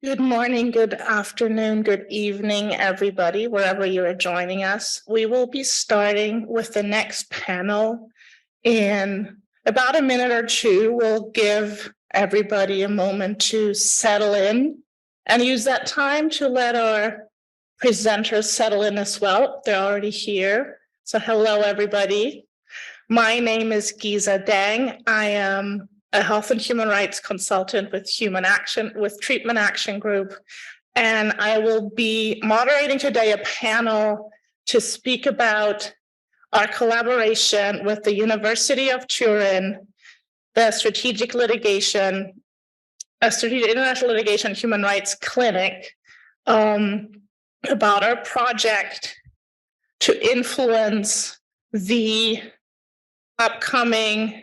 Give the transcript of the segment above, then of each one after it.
Good morning, good afternoon, good evening, everybody, wherever you are joining us. We will be starting with the next panel in about a minute or two. We'll give everybody a moment to settle in and use that time to let our presenters settle in as well. They're already here. So hello, everybody. My name is Giza Dang. I am a health and human rights consultant with Treatment Action Group. And I will be moderating today a panel to speak about our collaboration with the University of Turin, the Strategic International Litigation Human Rights Clinic, about our project to influence the upcoming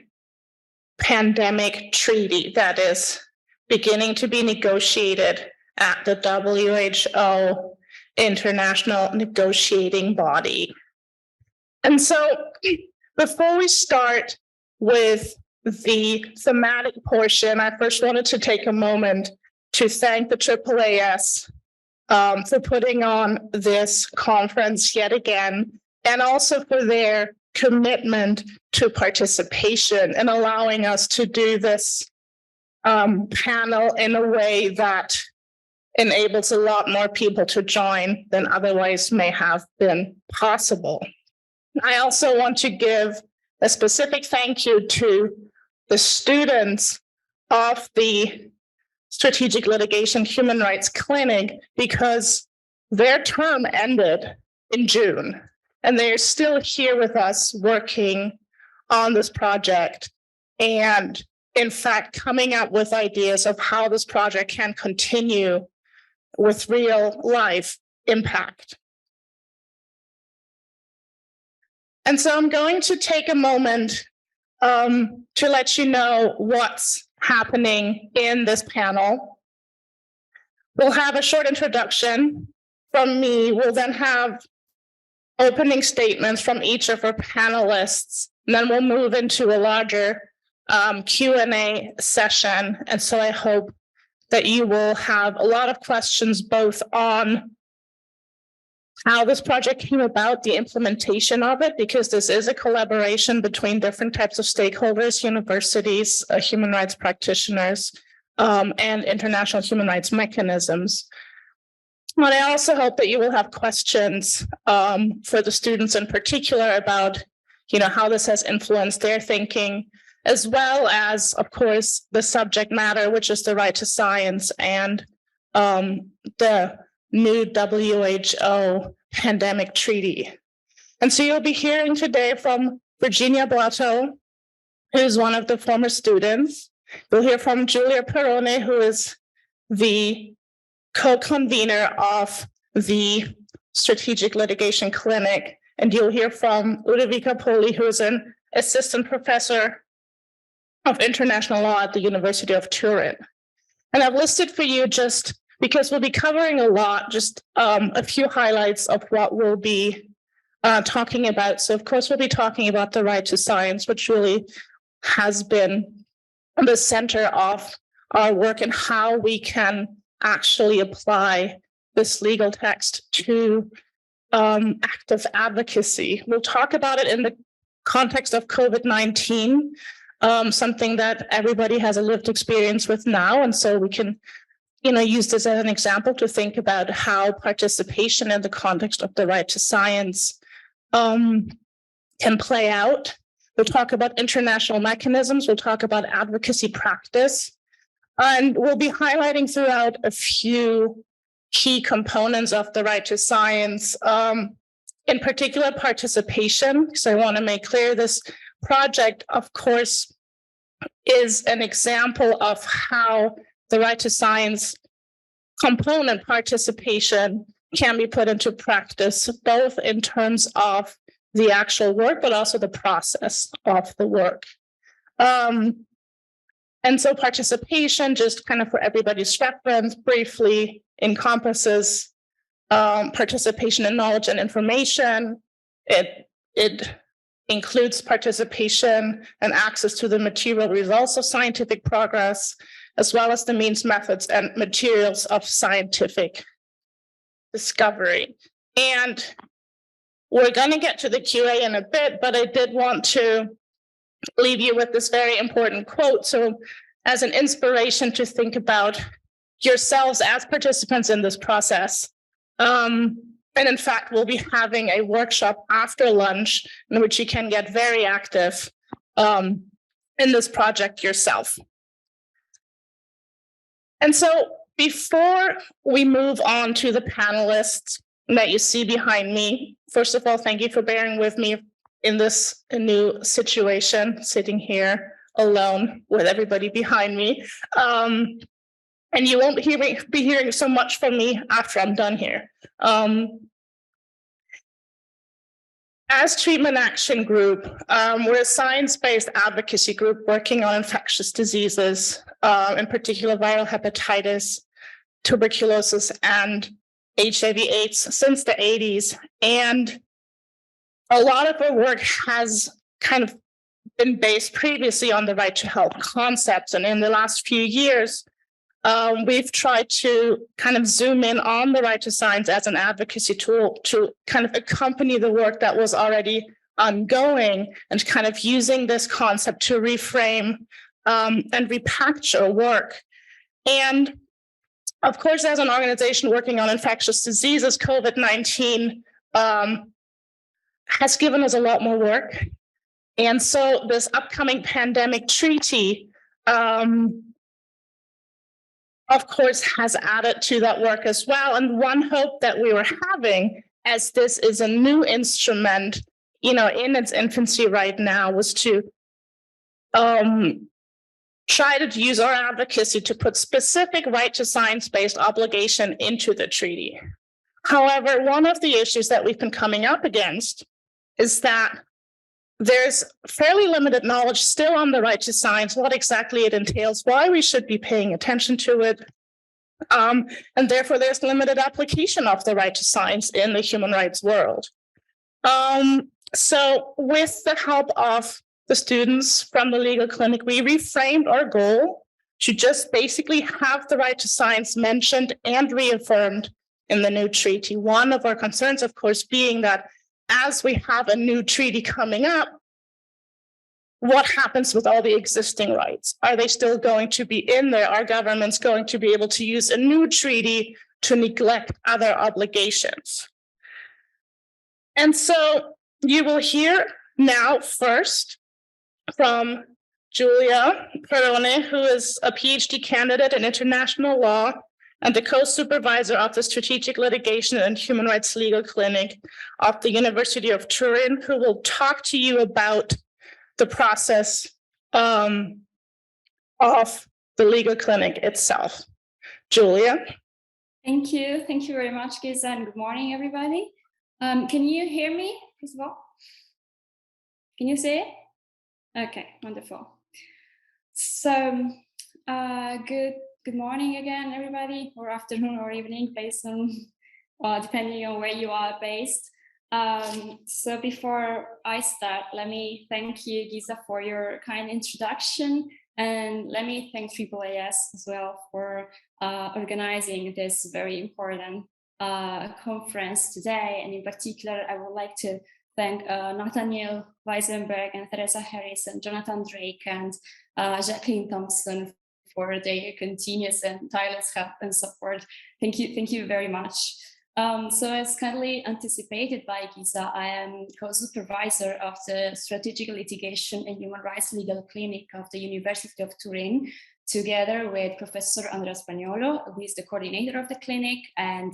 pandemic treaty that is beginning to be negotiated at the WHO International Negotiating Body. And so before we start with the thematic portion, I first wanted to take a moment to thank the AAAS for putting on this conference yet again, and also for their commitment to participation and allowing us to do this panel in a way that enables a lot more people to join than otherwise may have been possible. I also want to give a specific thank you to the students of the Strategic Litigation Human Rights Clinic, because their term ended in June. And they're still here with us working on this project and, in fact, coming up with ideas of how this project can continue with real life impact. And so I'm going to take a moment to let you know what's happening in this panel. We'll have a short introduction from me. We'll then have opening statements from each of our panelists, and then we'll move into a larger Q&A session. And so I hope that you will have a lot of questions both on how this project came about, the implementation of it, because this is a collaboration between different types of stakeholders, universities, human rights practitioners, and international human rights mechanisms. But I also hope that you will have questions for the students in particular about, how this has influenced their thinking, as well as, of course, the subject matter, which is the right to science and the new WHO pandemic treaty. And so you'll be hearing today from Virginia Blato, who's one of the former students. You'll hear from Julia Perrone, who is the co-convener of the Strategic Litigation Clinic, and you'll hear from Ludovica Poli, who is an assistant professor of international law at the University of Turin. And I've listed for you, just because we'll be covering a lot, just a few highlights of what we'll be talking about. So of course, we'll be talking about the right to science, which really has been the center of our work and how we can actually apply this legal text to active advocacy. We'll talk about it in the context of COVID-19, something that everybody has a lived experience with now. And so we can, use this as an example to think about how participation in the context of the right to science can play out. We'll talk about international mechanisms. We'll talk about advocacy practice. And we'll be highlighting throughout a few key components of the right to science, in particular participation, because I want to make clear this project, of course, is an example of how the right to science component participation can be put into practice, both in terms of the actual work, but also the process of the work. And so participation, just kind of for everybody's reference, briefly encompasses participation in knowledge and information. It includes participation and access to the material results of scientific progress. as well as the means, methods, and materials of scientific discovery. And we're going to get to the QA in a bit, but I did want to leave you with this very important quote. So as an inspiration to think about yourselves as participants in this process. And in fact, we'll be having a workshop after lunch in which you can get very active in this project yourself. And so before we move on to the panelists that you see behind me, first of all, thank you for bearing with me in this new situation, sitting here alone with everybody behind me. And you won't be hearing so much from me after I'm done here. As Treatment Action Group, we're a science-based advocacy group working on infectious diseases, in particular viral hepatitis, tuberculosis, and HIV/AIDS since the 80s. And a lot of our work has kind of been based previously on the right to health concepts. And in the last few years, we've tried to kind of zoom in on the right to science as an advocacy tool to kind of accompany the work that was already ongoing, and kind of using this concept to reframe and repackage our work. And of course, as an organization working on infectious diseases, COVID-19 has given us a lot more work. And so this upcoming pandemic treaty, of course, has added to that work as well. And one hope that we were having, as this is a new instrument, in its infancy right now, was to try to use our advocacy to put specific right to science-based obligation into the treaty. However, one of the issues that we've been coming up against is that there's fairly limited knowledge still on the right to science, what exactly it entails, why we should be paying attention to it. And therefore, there's limited application of the right to science in the human rights world. So with the help of the students from the legal clinic, we reframed our goal to just basically have the right to science mentioned and reaffirmed in the new treaty. One of our concerns, of course, being that as we have a new treaty coming up, what happens with all the existing rights? Are they still going to be in there? Are governments going to be able to use a new treaty to neglect other obligations? And so you will hear now first from Giulia Perrone, who is a PhD candidate in international law and the co-supervisor of the Strategic Litigation and Human Rights Legal Clinic of the University of Turin, who will talk to you about the process of the legal clinic itself. Giulia. Thank you. Thank you very much, Giza, and good morning, everybody. Can you hear me, first of all? Can you see it? Okay, wonderful. So, good morning again, everybody, or afternoon or evening, based on, depending on where you are based. So before I start, let me thank you, Giza, for your kind introduction, and let me thank AAAS as well for organizing this very important conference today. And in particular, I would like to thank Nathaniel Weisenberg and Teresa Harris and Jonathan Drake and Jacqueline Thompson for their continuous and tireless help and support. Thank you very much. So as kindly anticipated by Giza, I am co-supervisor of the Strategic Litigation and Human Rights Legal Clinic of the University of Turin, together with Professor Andrea Spagnolo, who is the coordinator of the clinic, and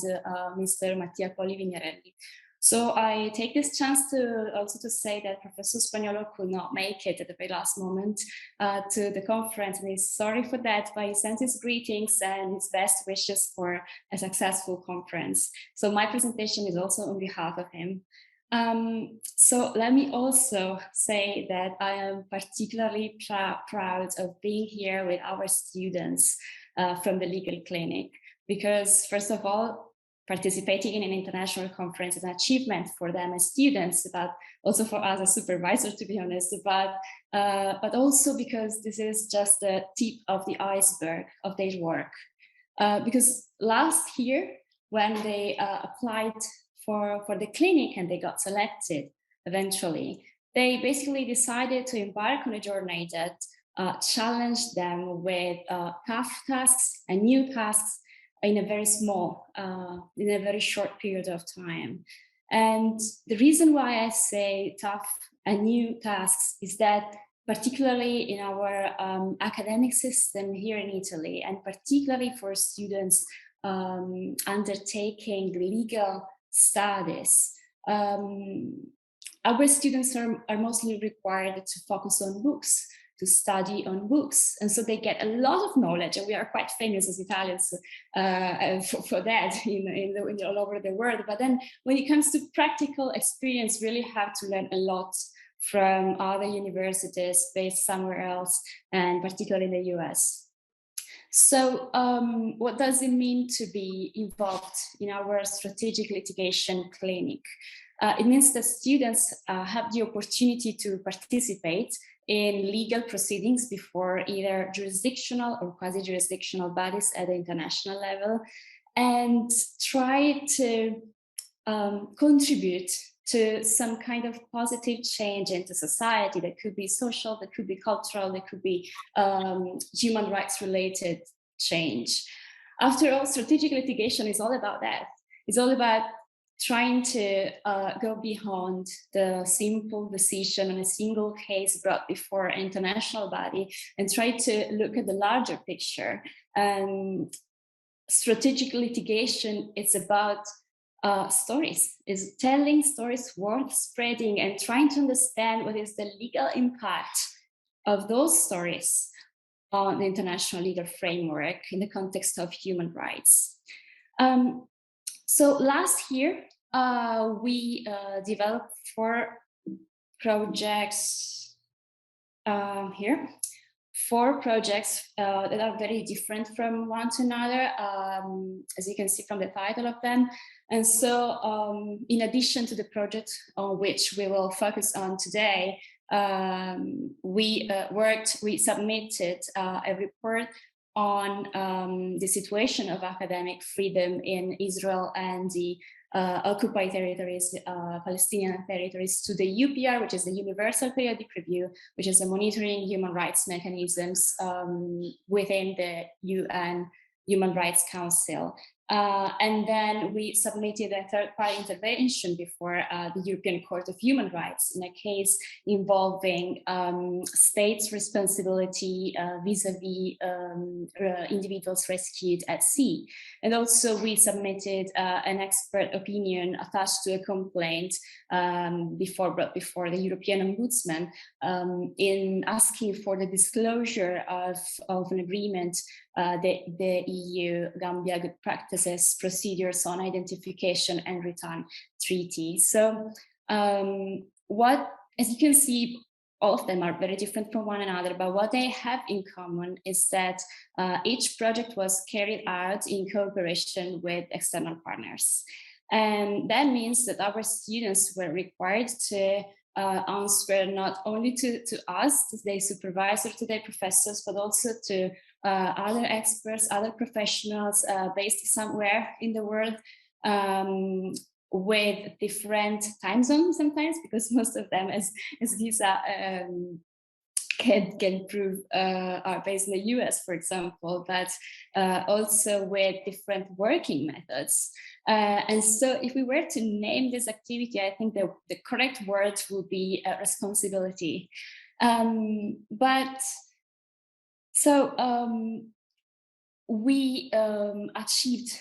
Mr. Mattia Poli Vignarelli. So I take this chance to also say that Professor Spagnolo could not make it at the very last moment to the conference, and he's sorry for that, but he sends his greetings and his best wishes for a successful conference. So my presentation is also on behalf of him. So let me also say that I am particularly proud of being here with our students from the legal clinic, because first of all, participating in an international conference is an achievement for them as students, but also for us as supervisors, to be honest, but also because this is just the tip of the iceberg of their work. Because last year, when they applied for the clinic and they got selected eventually, they basically decided to embark on a journey that challenged them with tough tasks and new tasks in a very small, in a very short period of time. And the reason why I say tough and new tasks is that particularly in our academic system here in Italy, and particularly for students undertaking legal studies, our students are mostly required to focus on books, to study on books. And so they get a lot of knowledge, and we are quite famous as Italians for that all over the world. But then when it comes to practical experience, really have to learn a lot from other universities based somewhere else, and particularly in the US. So what does it mean to be involved in our strategic litigation clinic? It means that students have the opportunity to participate in legal proceedings before either jurisdictional or quasi-jurisdictional bodies at the international level, and try to contribute to some kind of positive change into society. That could be social, that could be cultural, that could be human rights related change. After all, strategic litigation is all about that. It's all about trying to go beyond the simple decision on a single case brought before an international body and try to look at the larger picture. Strategic litigation is about stories, is telling stories worth spreading and trying to understand what is the legal impact of those stories on the international legal framework in the context of human rights. So last year, we developed 4 projects here. 4 projects that are very different from one to another, as you can see from the title of them. And so in addition to the project on which we will focus on today, we submitted a report on the situation of academic freedom in Israel and the occupied territories, Palestinian territories, to the UPR, which is the Universal Periodic Review, which is a monitoring human rights mechanisms within the UN Human Rights Council. And then we submitted a third-party intervention before the European Court of Human Rights in a case involving states' responsibility vis-a-vis individuals rescued at sea. And also we submitted an expert opinion attached to a complaint brought before the European Ombudsman in asking for the disclosure of an agreement, the EU-Gambia Good Practices Procedures on Identification and Return Treaty. So as you can see, all of them are very different from one another, but what they have in common is that each project was carried out in cooperation with external partners. And that means that our students were required to answer not only to us, to their supervisor, to their professors, but also to other experts, other professionals based somewhere in the world with different time zones sometimes, because most of them, as Lisa can prove, are based in the US, for example, but also with different working methods. And so if we were to name this activity, I think the correct word would be responsibility. We achieved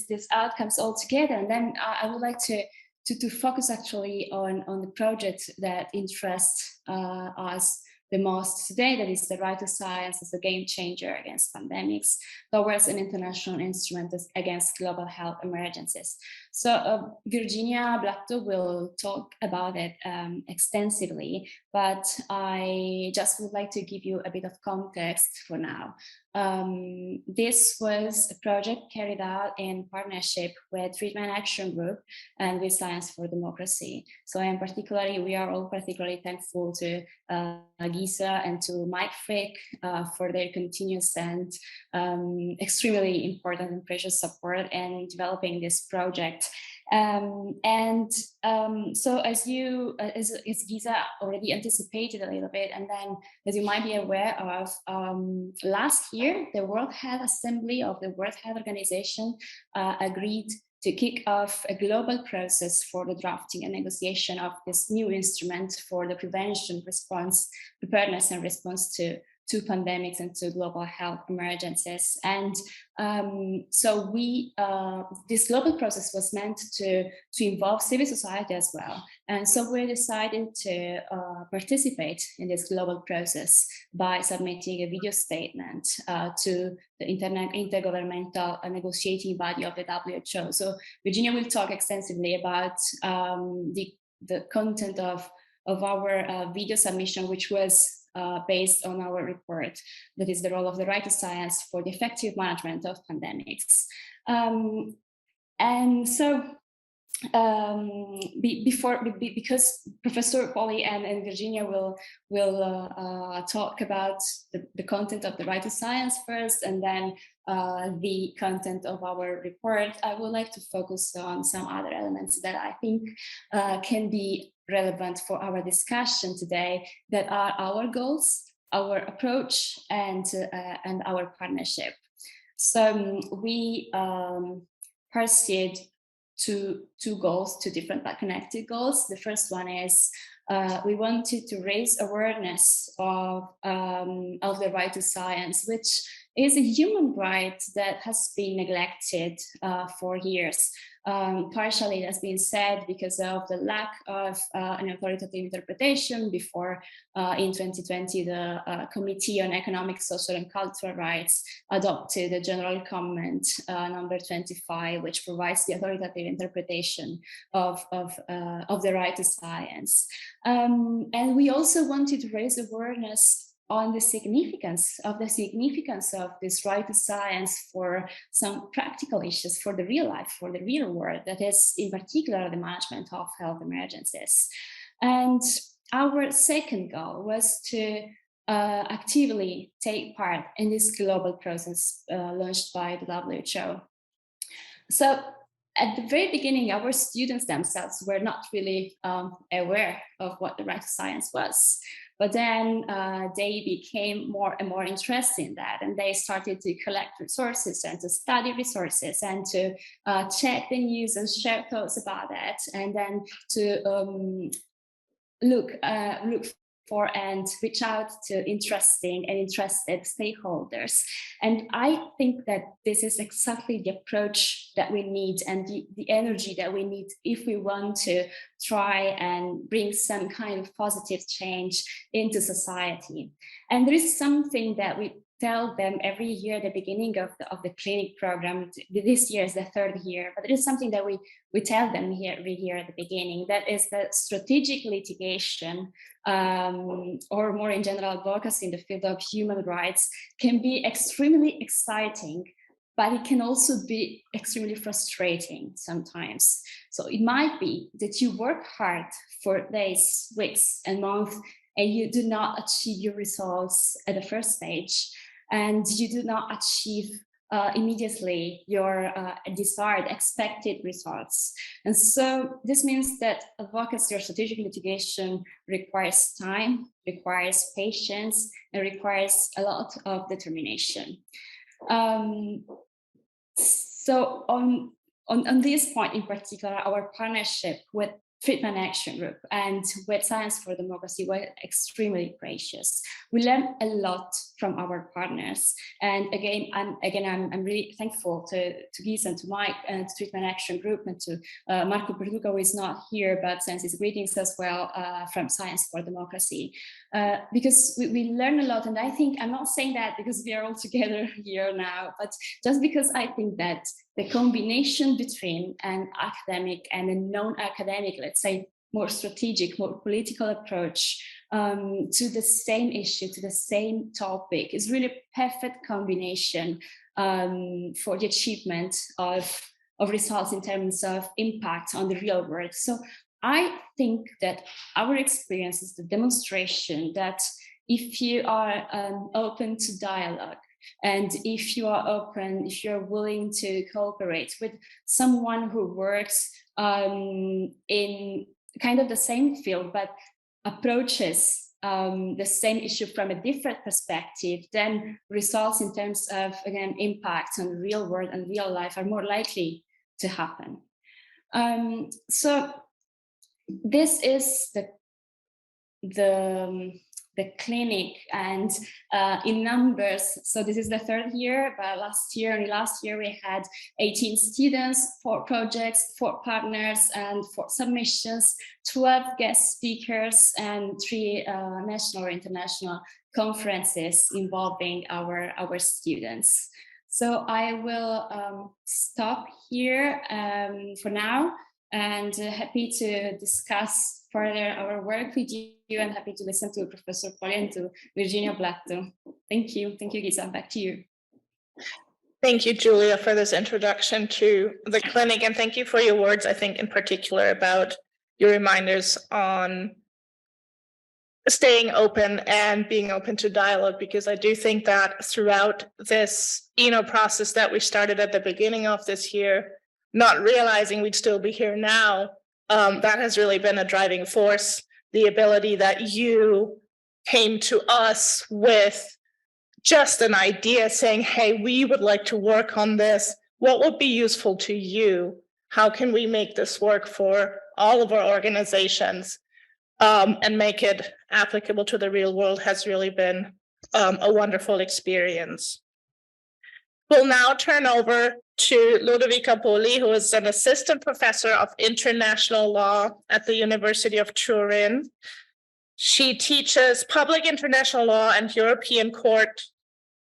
this outcomes all together, and then I would like to focus actually on the project that interests us the most today, that is the right to science as a game changer against pandemics, towards an international instrument against global health emergencies. So Virginia Blatto will talk about it extensively, but I just would like to give you a bit of context for now. This was a project carried out in partnership with Treatment Action Group and with Science for Democracy. So we are all particularly thankful to Gisa and to Mike Frick for their continuous and extremely important and precious support in developing this project. So as Gisa already anticipated a little bit, and then as you might be aware of, last year, the World Health Assembly of the World Health Organization agreed to kick off a global process for the drafting and negotiation of this new instrument for the prevention, preparedness and response to pandemics and to global health emergencies. And so this global process was meant to involve civil society as well. And so we decided to participate in this global process by submitting a video statement to the intergovernmental negotiating body of the WHO. So Virginia will talk extensively about the content of our video submission, which was based on our report, that is the role of the right to science for the effective management of pandemics. And so because Professor Polly and Virginia will talk about the content of the right to science first, and then the content of our report, I would like to focus on some other elements that I think can be relevant for our discussion today, that are our goals, our approach, and our partnership. So we pursued two goals, two different but connected goals. The first one is we wanted to raise awareness of the right to science, which is a human right that has been neglected for years. Partially, it has been said because of the lack of an authoritative interpretation. Before, in 2020, the Committee on Economic, Social and Cultural Rights adopted a general comment number 25, which provides the authoritative interpretation of the right to science. And we also wanted to raise awareness on the significance of this right to science for some practical issues, for the real life, for the real world, that is in particular the management of health emergencies. And our second goal was to actively take part in this global process launched by the WHO. So at the very beginning, our students themselves were not really aware of what the right to science was. But then they became more and more interested in that, and they started to collect resources and to study resources and to check the news and share thoughts about that, and then to look for and reach out to interested stakeholders. And I think that this is exactly the approach that we need and the energy that we need if we want to try and bring some kind of positive change into society. And there is something that we tell them every year at the beginning of the clinic program. This year is the third year, but it is something that we tell them every year at the beginning, that is that strategic litigation, or more in general advocacy in the field of human rights, can be extremely exciting, but it can also be extremely frustrating sometimes. So it might be that you work hard for days, weeks, and months, and you do not achieve your results at the first stage, and you do not achieve immediately your desired, expected results. And so this means that advocacy or strategic litigation requires time, requires patience, and requires a lot of determination. So on this point in particular, our partnership with treatment action group and with Science for Democracy were extremely gracious. We learned a lot from our partners. And again, I'm really thankful to Gies and to Mike and to Treatment Action Group and to Marco Perduca, who is not here, but sends his greetings as well from Science for Democracy. Because we learn a lot. And I think, I'm not saying that because we are all together here now, but just because I think that the combination between an academic and a non-academic, let's say more strategic, more political approach to the same issue, to the same topic is really a perfect combination for the achievement of results in terms of impact on the real world. So I think that our experience is the demonstration that if you are open to dialogue, and if you are open, if you're willing to cooperate with someone who works in kind of the same field, but approaches the same issue from a different perspective, then results in terms of, again, impact on the real world and real life are more likely to happen. So this is the clinic, and in numbers, so this is the third year, but last year we had 18 students, 4 projects, 4 partners, and 4 submissions, 12 guest speakers, and 3 national or international conferences involving our students. So I will stop here for now, and happy to discuss further our work with you, and happy to listen to Professor Poli and to Virginia Blatto. Thank you, Giza, back to you. Thank you, Julia, for this introduction to the clinic, and thank you for your words, I think in particular about your reminders on staying open and being open to dialogue, because I do think that throughout this process that we started at the beginning of this year, not realizing we'd still be here now, that has really been a driving force. The ability that you came to us with just an idea saying, hey, we would like to work on this. What would be useful to you? How can we make this work for all of our organizations and make it applicable to the real world has really been a wonderful experience. We'll now turn over to Ludovica Poli, who is an assistant professor of international law at the University of Turin. She teaches public international law and European Court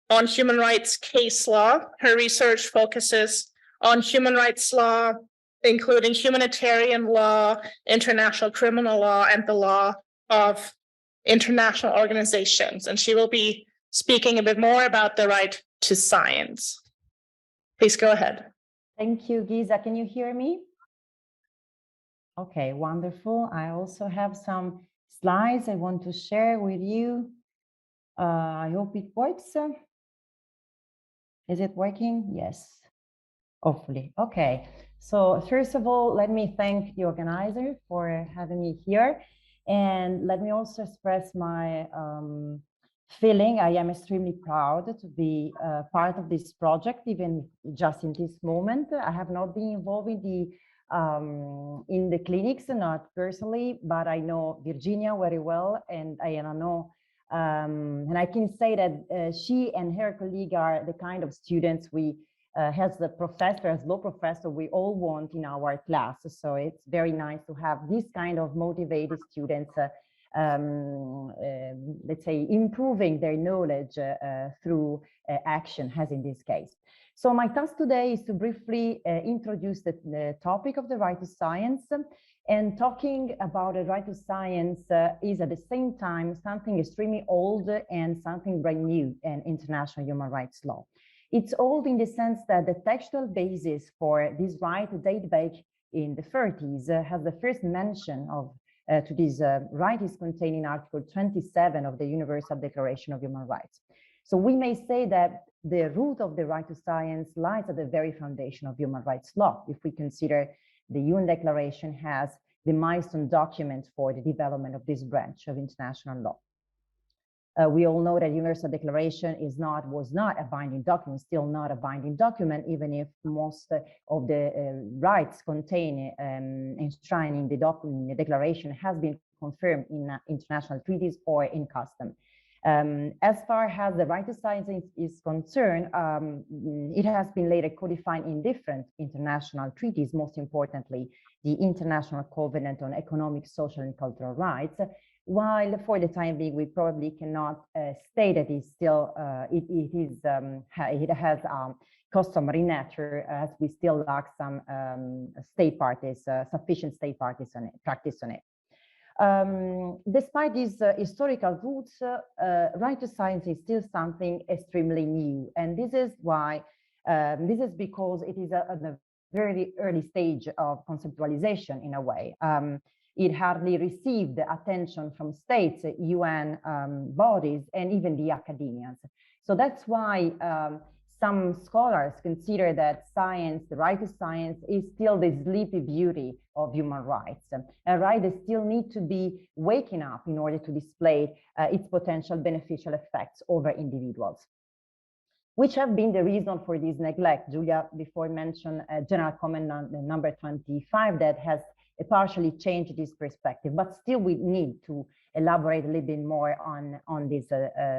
on human rights case law. Her research focuses on human rights law, including humanitarian law, international criminal law, and the law of international organizations. And she will be speaking a bit more about the right to science. Please go ahead. Thank you, Giza. Can you hear me? Okay, wonderful. I also have some slides I want to share with you. I hope it works. Is it working? Yes, hopefully. Okay, so first of all, let me thank the organizer for having me here. And let me also express my feeling. I am extremely proud to be part of this project, even just in this moment. I have not been involved in the clinics, not personally, but I know Virginia very well, and I know, and I can say that she and her colleague are the kind of students we, as the professor, as law professor, we all want in our class. So it's very nice to have this kind of motivated students let's say, improving their knowledge through action, as in this case. So my task today is to briefly introduce the topic of the right to science. And talking about the right to science is at the same time something extremely old and something brand new in international human rights law. It's old in the sense that the textual basis for this right date back in the 30s has the first mention of to this right is contained in Article 27 of the Universal Declaration of Human Rights. So we may say that the root of the right to science lies at the very foundation of human rights law, if we consider the UN Declaration has the milestone document for the development of this branch of international law. We all know that Universal Declaration was not a binding document, still not a binding document, even if most of the rights contained enshrined in the declaration has been confirmed in international treaties or in custom. As far as the right to science is concerned, it has been later codified in different international treaties, most importantly, the International Covenant on Economic, Social, and Cultural Rights, while for the time being, we probably cannot state that it's still, it has customary nature, as we still lack some state parties, sufficient state parties on it, practice on it. Despite these historical roots, right to science is still something extremely new. And this is why, this is because it is at a very early stage of conceptualization in a way. It hardly received attention from states, UN bodies, and even the academias. So that's why some scholars consider that science, the right to science, is still the sleepy beauty of human rights, a right that still need to be waking up in order to display its potential beneficial effects over individuals. Which have been the reason for this neglect? Julia before mentioned general comment on number 25 that has partially changed this perspective, but still we need to elaborate a little bit more on this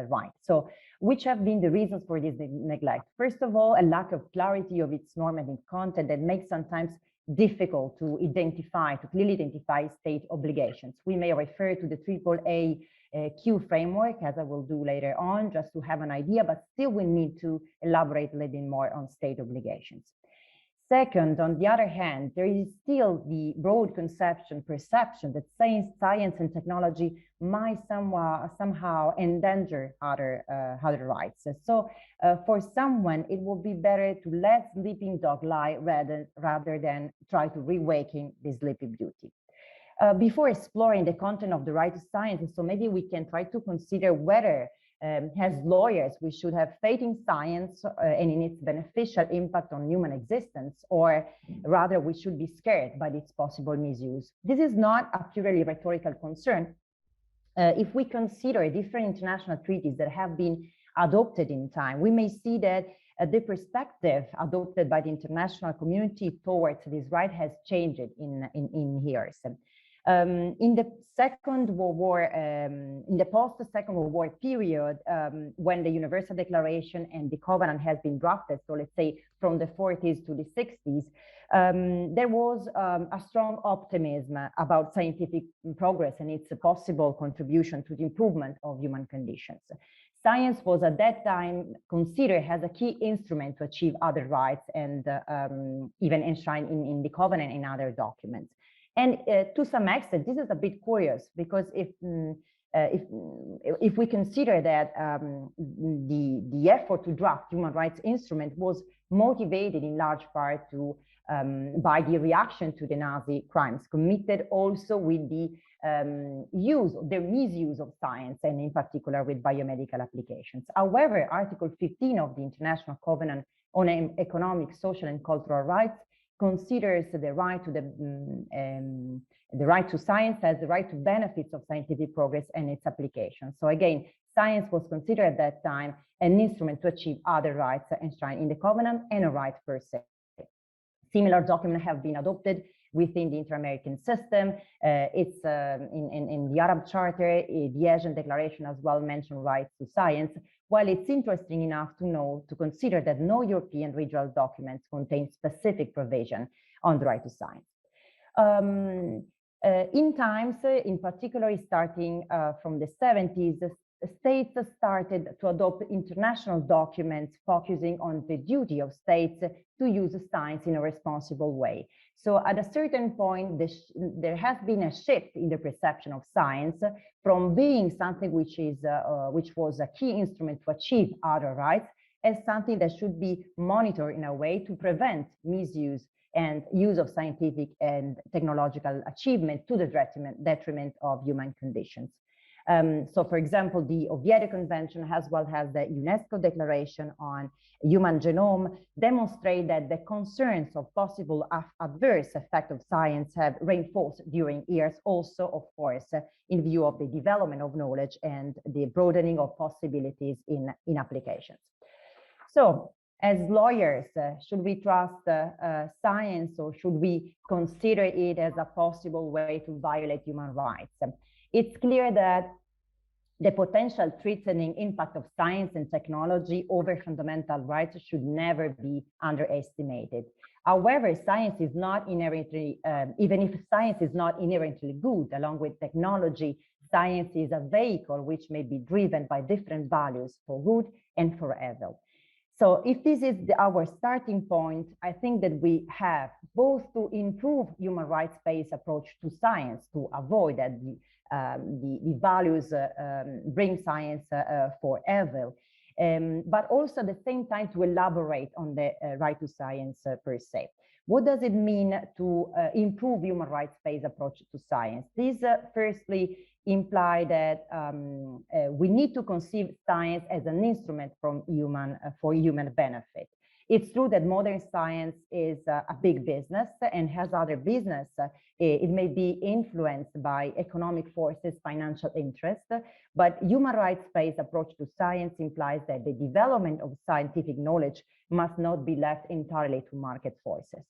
right. So which have been the reasons for this neglect? First of all, a lack of clarity of its normative content that makes sometimes difficult to identify, to clearly identify state obligations. We may refer to the AAA Q framework, as I will do later on, just to have an idea, but still we need to elaborate a little bit more on state obligations. Second, on the other hand, there is still the broad perception that science and technology might somehow endanger other rights. So for someone, it will be better to let sleeping dog lie rather than try to reawaken the sleepy beauty. Before exploring the content of the right to science, so maybe we can try to consider whether as lawyers, we should have faith in science and in its beneficial impact on human existence, or rather we should be scared by its possible misuse. This is not a purely rhetorical concern. If we consider different international treaties that have been adopted in time, we may see that the perspective adopted by the international community towards this right has changed in years. In the Second World War, in the post-Second World War period, when the Universal Declaration and the Covenant has been drafted, so let's say from the 40s to the 60s, there was a strong optimism about scientific progress and its possible contribution to the improvement of human conditions. Science was at that time considered as a key instrument to achieve other rights and even enshrined in the Covenant and other documents. And to some extent, this is a bit curious because if we consider that the effort to draft human rights instrument was motivated in large part by the reaction to the Nazi crimes committed, also with the misuse of science, and in particular with biomedical applications. However, Article 15 of the International Covenant on Economic, Social, and Cultural Rights considers the right to science as the right to benefits of scientific progress and its application. So again, science was considered at that time an instrument to achieve other rights enshrined in the Covenant and a right per se. Similar documents have been adopted within the Inter-American system. It's in the Arab Charter, the Asian Declaration as well mentioned rights to science, while it's interesting enough to consider that no European regional documents contain specific provision on the right to science. In times, in particular, starting from the 70s, the states started to adopt international documents focusing on the duty of states to use science in a responsible way. So at a certain point, there has been a shift in the perception of science from being something which was a key instrument to achieve other rights as something that should be monitored in a way to prevent misuse and use of scientific and technological achievement to the detriment of human conditions. So, for example, the Oviedo Convention, as well as the UNESCO Declaration on Human Genome, demonstrate that the concerns of possible adverse effect of science have reinforced during years, also, of course, in view of the development of knowledge and the broadening of possibilities in applications. So, as lawyers, should we trust science, or should we consider it as a possible way to violate human rights? It's clear that the potential threatening impact of science and technology over fundamental rights should never be underestimated. However, science is not inherently, even if science is not inherently good, along with technology, science is a vehicle which may be driven by different values for good and for evil. So if this is our starting point, I think that we have both to improve human rights-based approach to science to avoid that the values bring science for evil, but also at the same time to elaborate on the right to science per se. What does it mean to improve human rights-based approach to science? This firstly imply that we need to conceive science as an instrument for human benefit. It's true that modern science is a big business and has other business. It may be influenced by economic forces, financial interest, but human rights-based approach to science implies that the development of scientific knowledge must not be left entirely to market forces.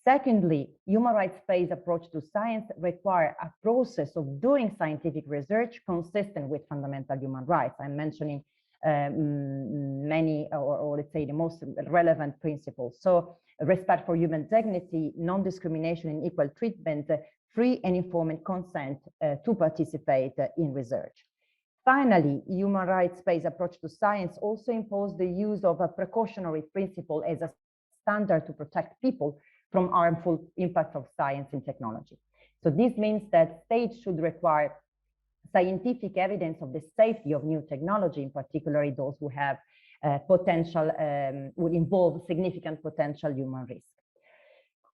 Secondly, human rights-based approach to science require a process of doing scientific research consistent with fundamental human rights. I'm mentioning many, or let's say the most relevant principles. So respect for human dignity, non-discrimination and equal treatment, free and informed consent to participate in research. Finally, human rights-based approach to science also impose the use of a precautionary principle as a standard to protect people from harmful impacts of science and technology. So this means that states should require scientific evidence of the safety of new technology, in particular those who have potential, would involve significant potential human risk.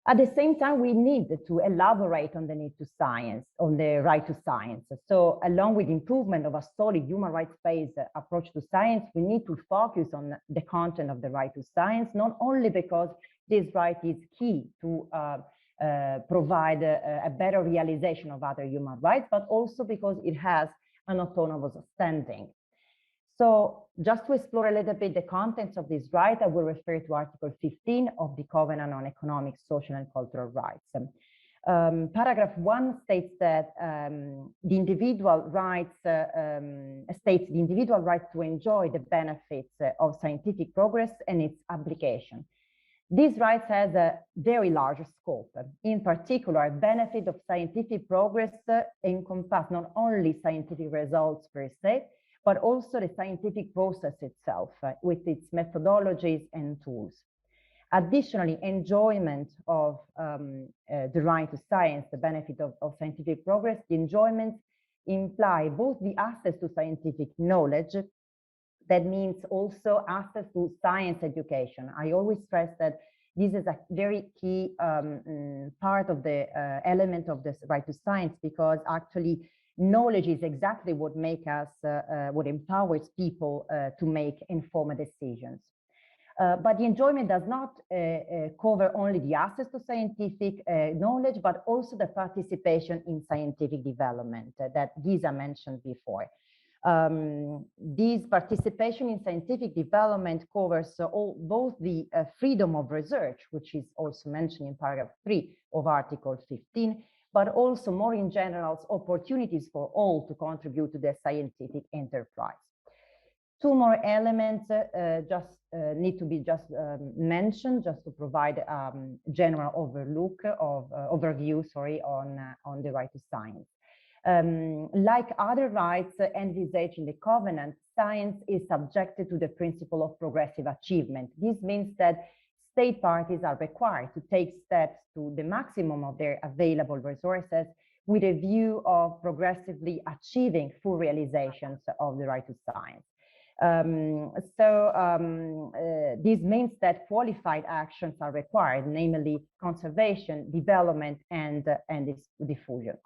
At the same time, we need to elaborate on the need to science, on the right to science. So along with improvement of a solid human rights-based approach to science, we need to focus on the content of the right to science, not only because this right is key to provide a better realization of other human rights, but also because it has an autonomous standing. So just to explore a little bit the contents of this right, I will refer to Article 15 of the Covenant on Economic, Social and Cultural Rights. Paragraph 1 states that the individual rights states the individual right to enjoy the benefits of scientific progress and its application. These rights has a very large scope. In particular, benefit of scientific progress encompass not only scientific results per se, but also the scientific process itself with its methodologies and tools. Additionally, enjoyment of the right to science, the benefit of scientific progress, the enjoyments imply both the access to scientific knowledge. That means also access to science education. I always stress that this is a very key part of the element of this right to science, because actually knowledge is exactly what makes us, what empowers people to make informed decisions. But the enjoyment does not cover only the access to scientific knowledge, but also the participation in scientific development that Giza mentioned before. This participation in scientific development covers both the freedom of research, which is also mentioned in paragraph 3 of Article 15, but also more in general, opportunities for all to contribute to the scientific enterprise. Two more elements need to be mentioned, just to provide general overview on the right to science. Like other rights envisaged in the Covenant, science is subjected to the principle of progressive achievement. This means that state parties are required to take steps to the maximum of their available resources with a view of progressively achieving full realizations of the right to science. This means that qualified actions are required, namely conservation, development, and its diffusion.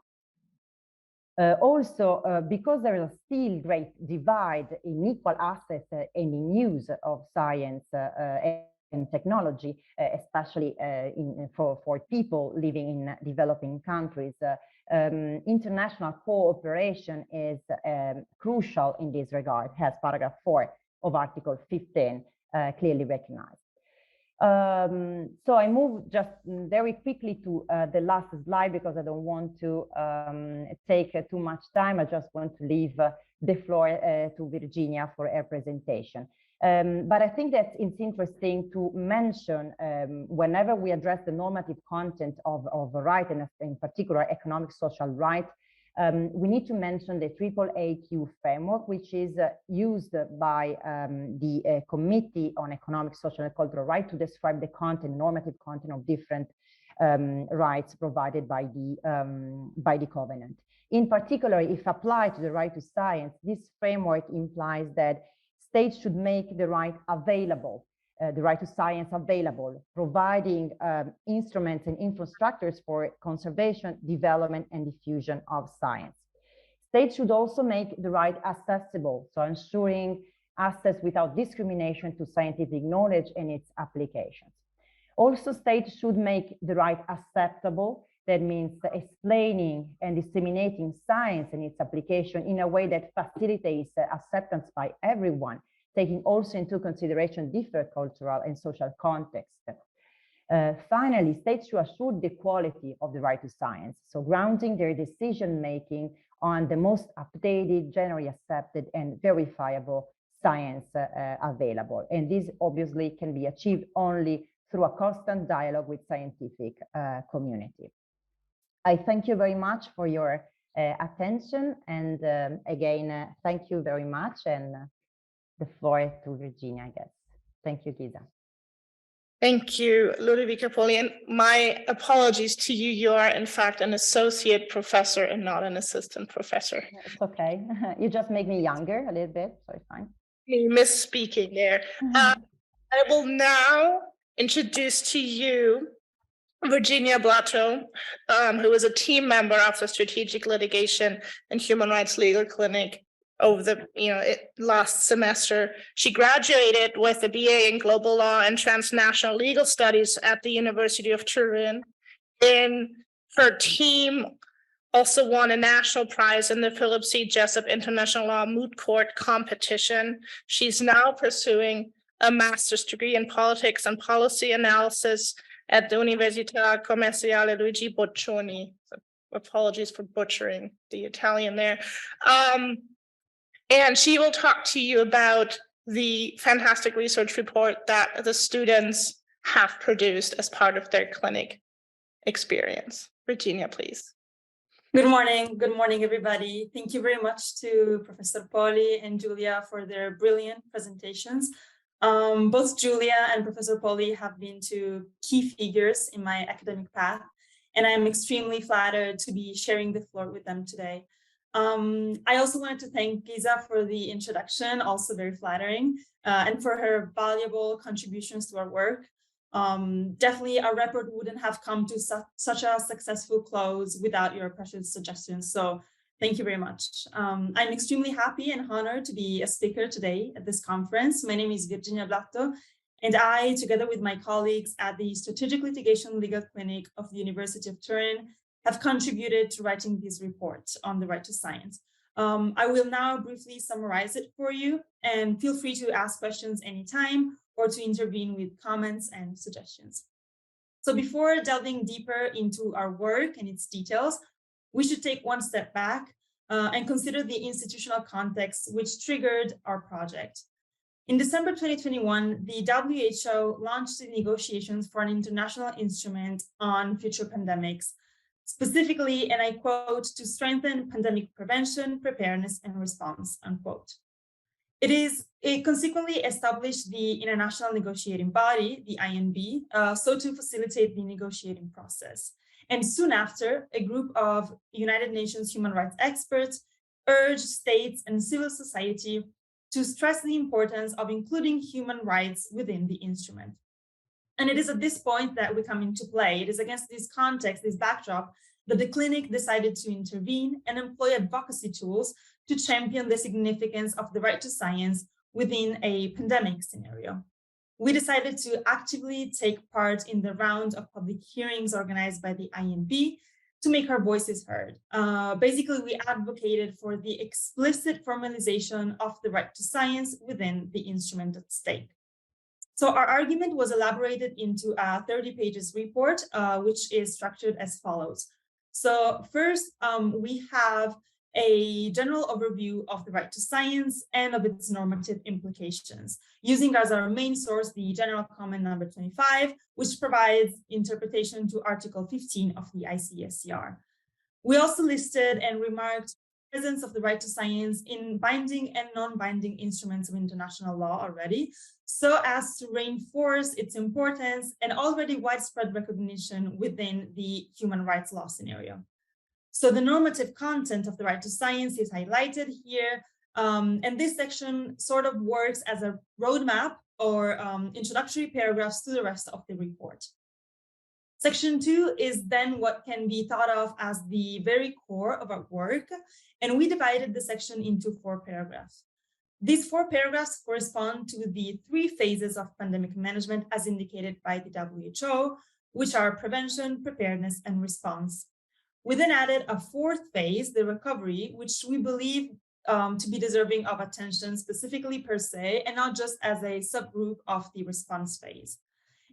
Because there is still great divide in equal access and in use of science and technology, especially for people living in developing countries, international cooperation is crucial in this regard, as paragraph 4 of Article 15 clearly recognized. So I move just very quickly to the last slide because I don't want to take too much time. I just want to leave the floor to Virginia for her presentation. But I think that it's interesting to mention whenever we address the normative content of a right, and in particular economic social right, we need to mention the AAAQ framework, which is used by the Committee on Economic, Social and Cultural Rights to describe the content, normative content of different rights provided by the Covenant. In particular, if applied to the right to science, this framework implies that states should make the right available, the right to science available, providing instruments and infrastructures for conservation, development, and diffusion of science. States should also make the right accessible, so ensuring access without discrimination to scientific knowledge and its applications. Also, states should make the right acceptable. That means explaining and disseminating science and its application in a way that facilitates acceptance by everyone, taking also into consideration different cultural and social contexts. Finally, states should assure the quality of the right to science, so grounding their decision-making on the most updated, generally accepted, and verifiable science available. And this obviously can be achieved only through a constant dialogue with scientific community. I thank you very much for your attention. And again, thank you very much. And the floor to Virginia, I guess. Thank you, Giza. Thank you, Ludovica Poli. And my apologies to you. You are, in fact, an associate professor and not an assistant professor. It's okay. You just make me younger a little bit, so it's fine. Me misspeaking there. I will now introduce to you Virginia Blatto, who is a team member of the Strategic Litigation and Human Rights Legal Clinic over the last semester. She graduated with a BA in Global Law and Transnational Legal Studies at the University of Turin. And her team also won a national prize in the Philip C. Jessup International Law Moot Court competition. She's now pursuing a master's degree in politics and policy analysis at the Università Commerciale Luigi Boccioni. So apologies for butchering the Italian there. And she will talk to you about the fantastic research report that the students have produced as part of their clinic experience. Virginia, please. Good morning, everybody. Thank you very much to Professor Poli and Julia for their brilliant presentations. Both Julia and Professor Poli have been two key figures in my academic path, and I am extremely flattered to be sharing the floor with them today. I also wanted to thank Giza for the introduction, also very flattering, and for her valuable contributions to our work. Definitely our report wouldn't have come to such a successful close without your precious suggestions. So thank you very much. I'm extremely happy and honored to be a speaker today at this conference. My name is Virginia Blatto, and I, together with my colleagues at the Strategic Litigation Legal Clinic of the University of Turin, have contributed to writing this report on the right to science. I will now briefly summarize it for you, and feel free to ask questions anytime or to intervene with comments and suggestions. So before delving deeper into our work and its details, we should take one step back and consider the institutional context which triggered our project. In December 2021, the WHO launched the negotiations for an international instrument on future pandemics, specifically, and I quote, to strengthen pandemic prevention, preparedness, and response, unquote. It consequently established the International Negotiating Body, the INB, so to facilitate the negotiating process. And soon after, a group of United Nations human rights experts urged states and civil society to stress the importance of including human rights within the instrument. And it is at this point that we come into play. It is against this context, this backdrop, that the clinic decided to intervene and employ advocacy tools to champion the significance of the right to science within a pandemic scenario. We decided to actively take part in the round of public hearings organized by the INP to make our voices heard. Basically, we advocated for the explicit formalization of the right to science within the instrument at stake. So our argument was elaborated into a 30 pages report, which is structured as follows. So first, we have a general overview of the right to science and of its normative implications, using as our main source the General Comment number 25, which provides interpretation to Article 15 of the ICSCR. We also listed and remarked the presence of the right to science in binding and non-binding instruments of international law already, so as to reinforce its importance and already widespread recognition within the human rights law scenario. So the normative content of the right to science is highlighted here, and this section sort of works as a roadmap or introductory paragraphs to the rest of the report. Section 2 is then what can be thought of as the very core of our work, and we divided the section into 4 paragraphs. These 4 paragraphs correspond to the 3 phases of pandemic management as indicated by the WHO, which are prevention, preparedness, and response. We then added a 4th phase, the recovery, which we believe to be deserving of attention specifically per se, and not just as a subgroup of the response phase.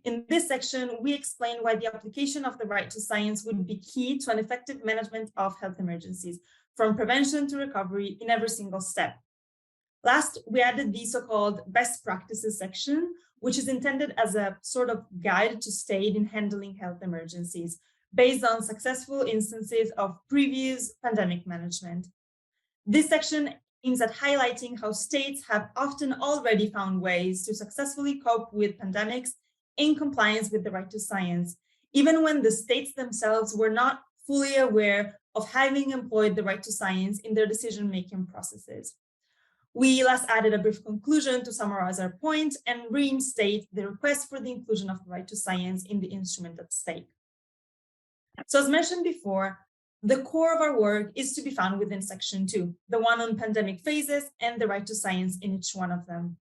In this section, we explain why the application of the right to science would be key to an effective management of health emergencies, from prevention to recovery in every single step. Last, we added the so-called best practices section, which is intended as a sort of guide to state in handling health emergencies, based on successful instances of previous pandemic management. This section aims at highlighting how states have often already found ways to successfully cope with pandemics in compliance with the right to science, even when the states themselves were not fully aware of having employed the right to science in their decision-making processes. We last added a brief conclusion to summarize our point and reinstate the request for the inclusion of the right to science in the instrument at stake. So as mentioned before, the core of our work is to be found within section 2, the one on pandemic phases and the right to science in each one of them.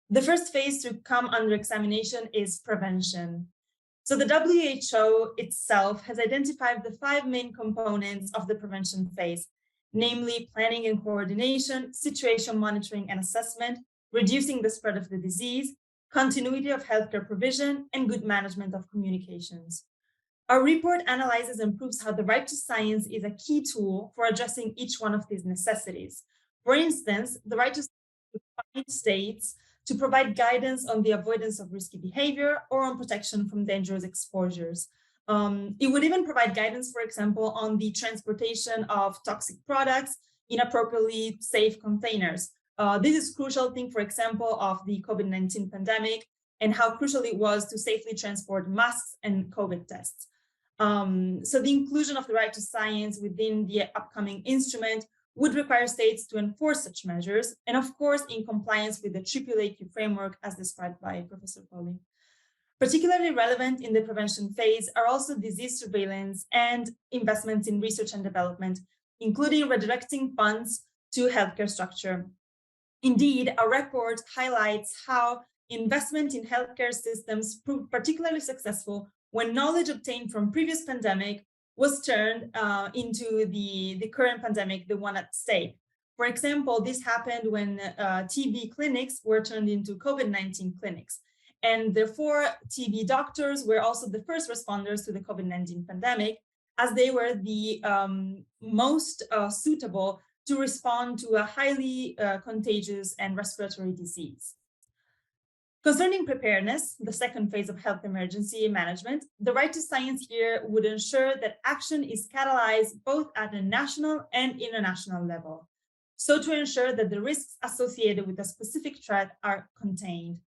The first phase to come under examination is prevention. So the WHO itself has identified the 5 main components of the prevention phase, namely planning and coordination, situation monitoring and assessment, reducing the spread of the disease, continuity of healthcare provision, and good management of communications. Our report analyzes and proves how the right to science is a key tool for addressing each one of these necessities. For instance, the right to states to provide guidance on the avoidance of risky behavior or on protection from dangerous exposures. It would even provide guidance, for example, on the transportation of toxic products in appropriately safe containers. This is a crucial thing, for example, of the COVID-19 pandemic and how crucial it was to safely transport masks and COVID tests. So the inclusion of the right to science within the upcoming instrument would require states to enforce such measures, and of course, in compliance with the AAAQ framework as described by Professor Poli. Particularly relevant in the prevention phase are also disease surveillance and investments in research and development, including redirecting funds to healthcare structure. Indeed, our report highlights how investment in healthcare systems proved particularly successful when knowledge obtained from previous pandemic was turned into the current pandemic, the one at stake. For example, this happened when TB clinics were turned into COVID-19 clinics. And therefore, TB doctors were also the first responders to the COVID-19 pandemic, as they were the most suitable to respond to a highly contagious and respiratory disease. Concerning preparedness, the second phase of health emergency management, the right to science here would ensure that action is catalyzed both at a national and international level, so to ensure that the risks associated with a specific threat are contained.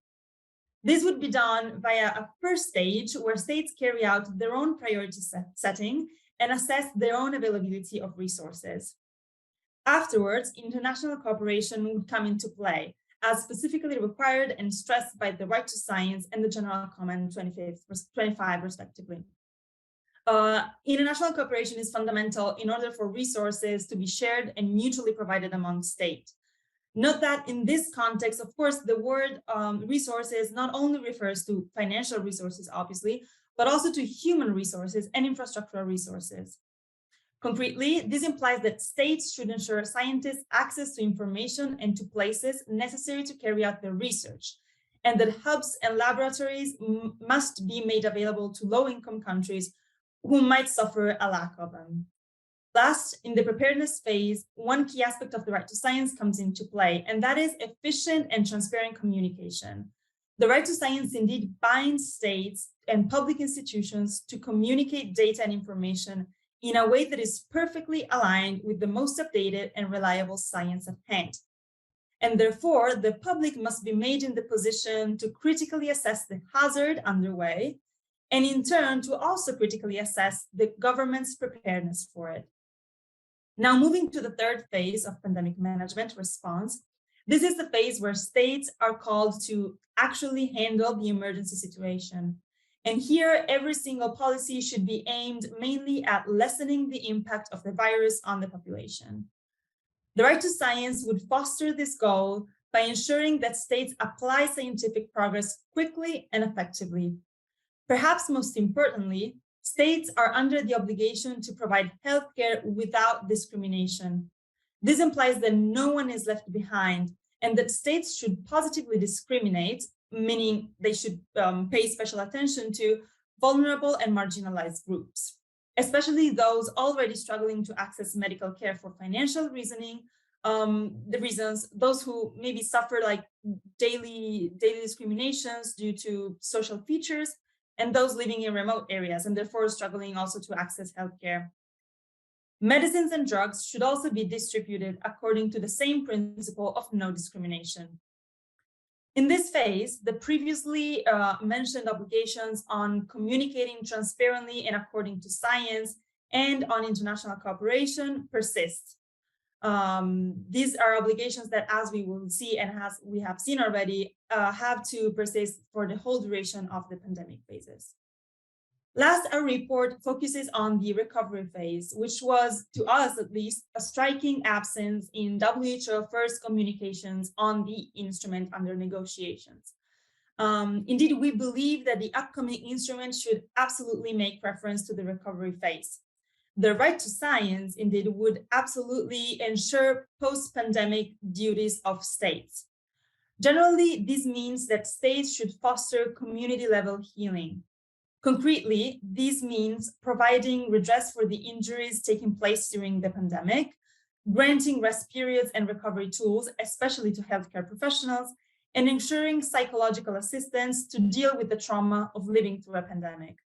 This would be done via a first stage where states carry out their own priority setting and assess their own availability of resources. Afterwards, international cooperation would come into play, as specifically required and stressed by the right to science and the General Comment 25 respectively. International cooperation is fundamental in order for resources to be shared and mutually provided among states. Note that in this context, of course, the word resources not only refers to financial resources, obviously, but also to human resources and infrastructural resources. Concretely, this implies that states should ensure scientists access to information and to places necessary to carry out their research, and that hubs and laboratories must be made available to low-income countries who might suffer a lack of them. Last, in the preparedness phase, one key aspect of the right to science comes into play, and that is efficient and transparent communication. The right to science indeed binds states and public institutions to communicate data and information in a way that is perfectly aligned with the most updated and reliable science at hand. And therefore, the public must be made in the position to critically assess the hazard underway, and in turn, to also critically assess the government's preparedness for it. Now, moving to the third phase of pandemic management response, this is the phase where states are called to actually handle the emergency situation. And here, every single policy should be aimed mainly at lessening the impact of the virus on the population. The right to science would foster this goal by ensuring that states apply scientific progress quickly and effectively. Perhaps most importantly, states are under the obligation to provide healthcare without discrimination. This implies that no one is left behind and that states should positively discriminate, meaning they should pay special attention to vulnerable and marginalized groups, especially those already struggling to access medical care for financial reasons, those who maybe suffer like daily discriminations due to social features, and those living in remote areas and therefore struggling also to access healthcare. Medicines and drugs should also be distributed according to the same principle of no discrimination. In this phase, the previously mentioned obligations on communicating transparently and according to science and on international cooperation persist. These are obligations that, as we will see and as we have seen already, have to persist for the whole duration of the pandemic phases. Last, our report focuses on the recovery phase, which was, to us at least, a striking absence in WHO first communications on the instrument under negotiations. Indeed, we believe that the upcoming instrument should absolutely make reference to the recovery phase. The right to science, indeed, would absolutely ensure post-pandemic duties of states. Generally, this means that states should foster community-level healing. Concretely, this means providing redress for the injuries taking place during the pandemic, granting rest periods and recovery tools, especially to healthcare professionals, and ensuring psychological assistance to deal with the trauma of living through a pandemic.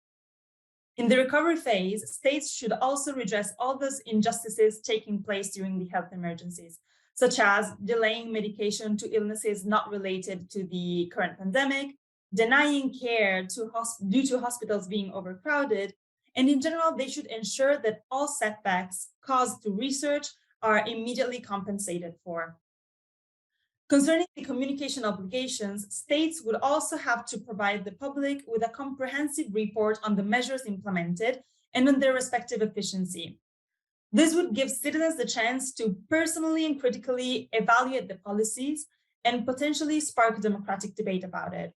In the recovery phase, states should also redress all those injustices taking place during the health emergencies, such as delaying medication to illnesses not related to the current pandemic, denying care due to hospitals being overcrowded, and in general, they should ensure that all setbacks caused to research are immediately compensated for. Concerning the communication obligations, states would also have to provide the public with a comprehensive report on the measures implemented and on their respective efficiency. This would give citizens the chance to personally and critically evaluate the policies and potentially spark democratic debate about it.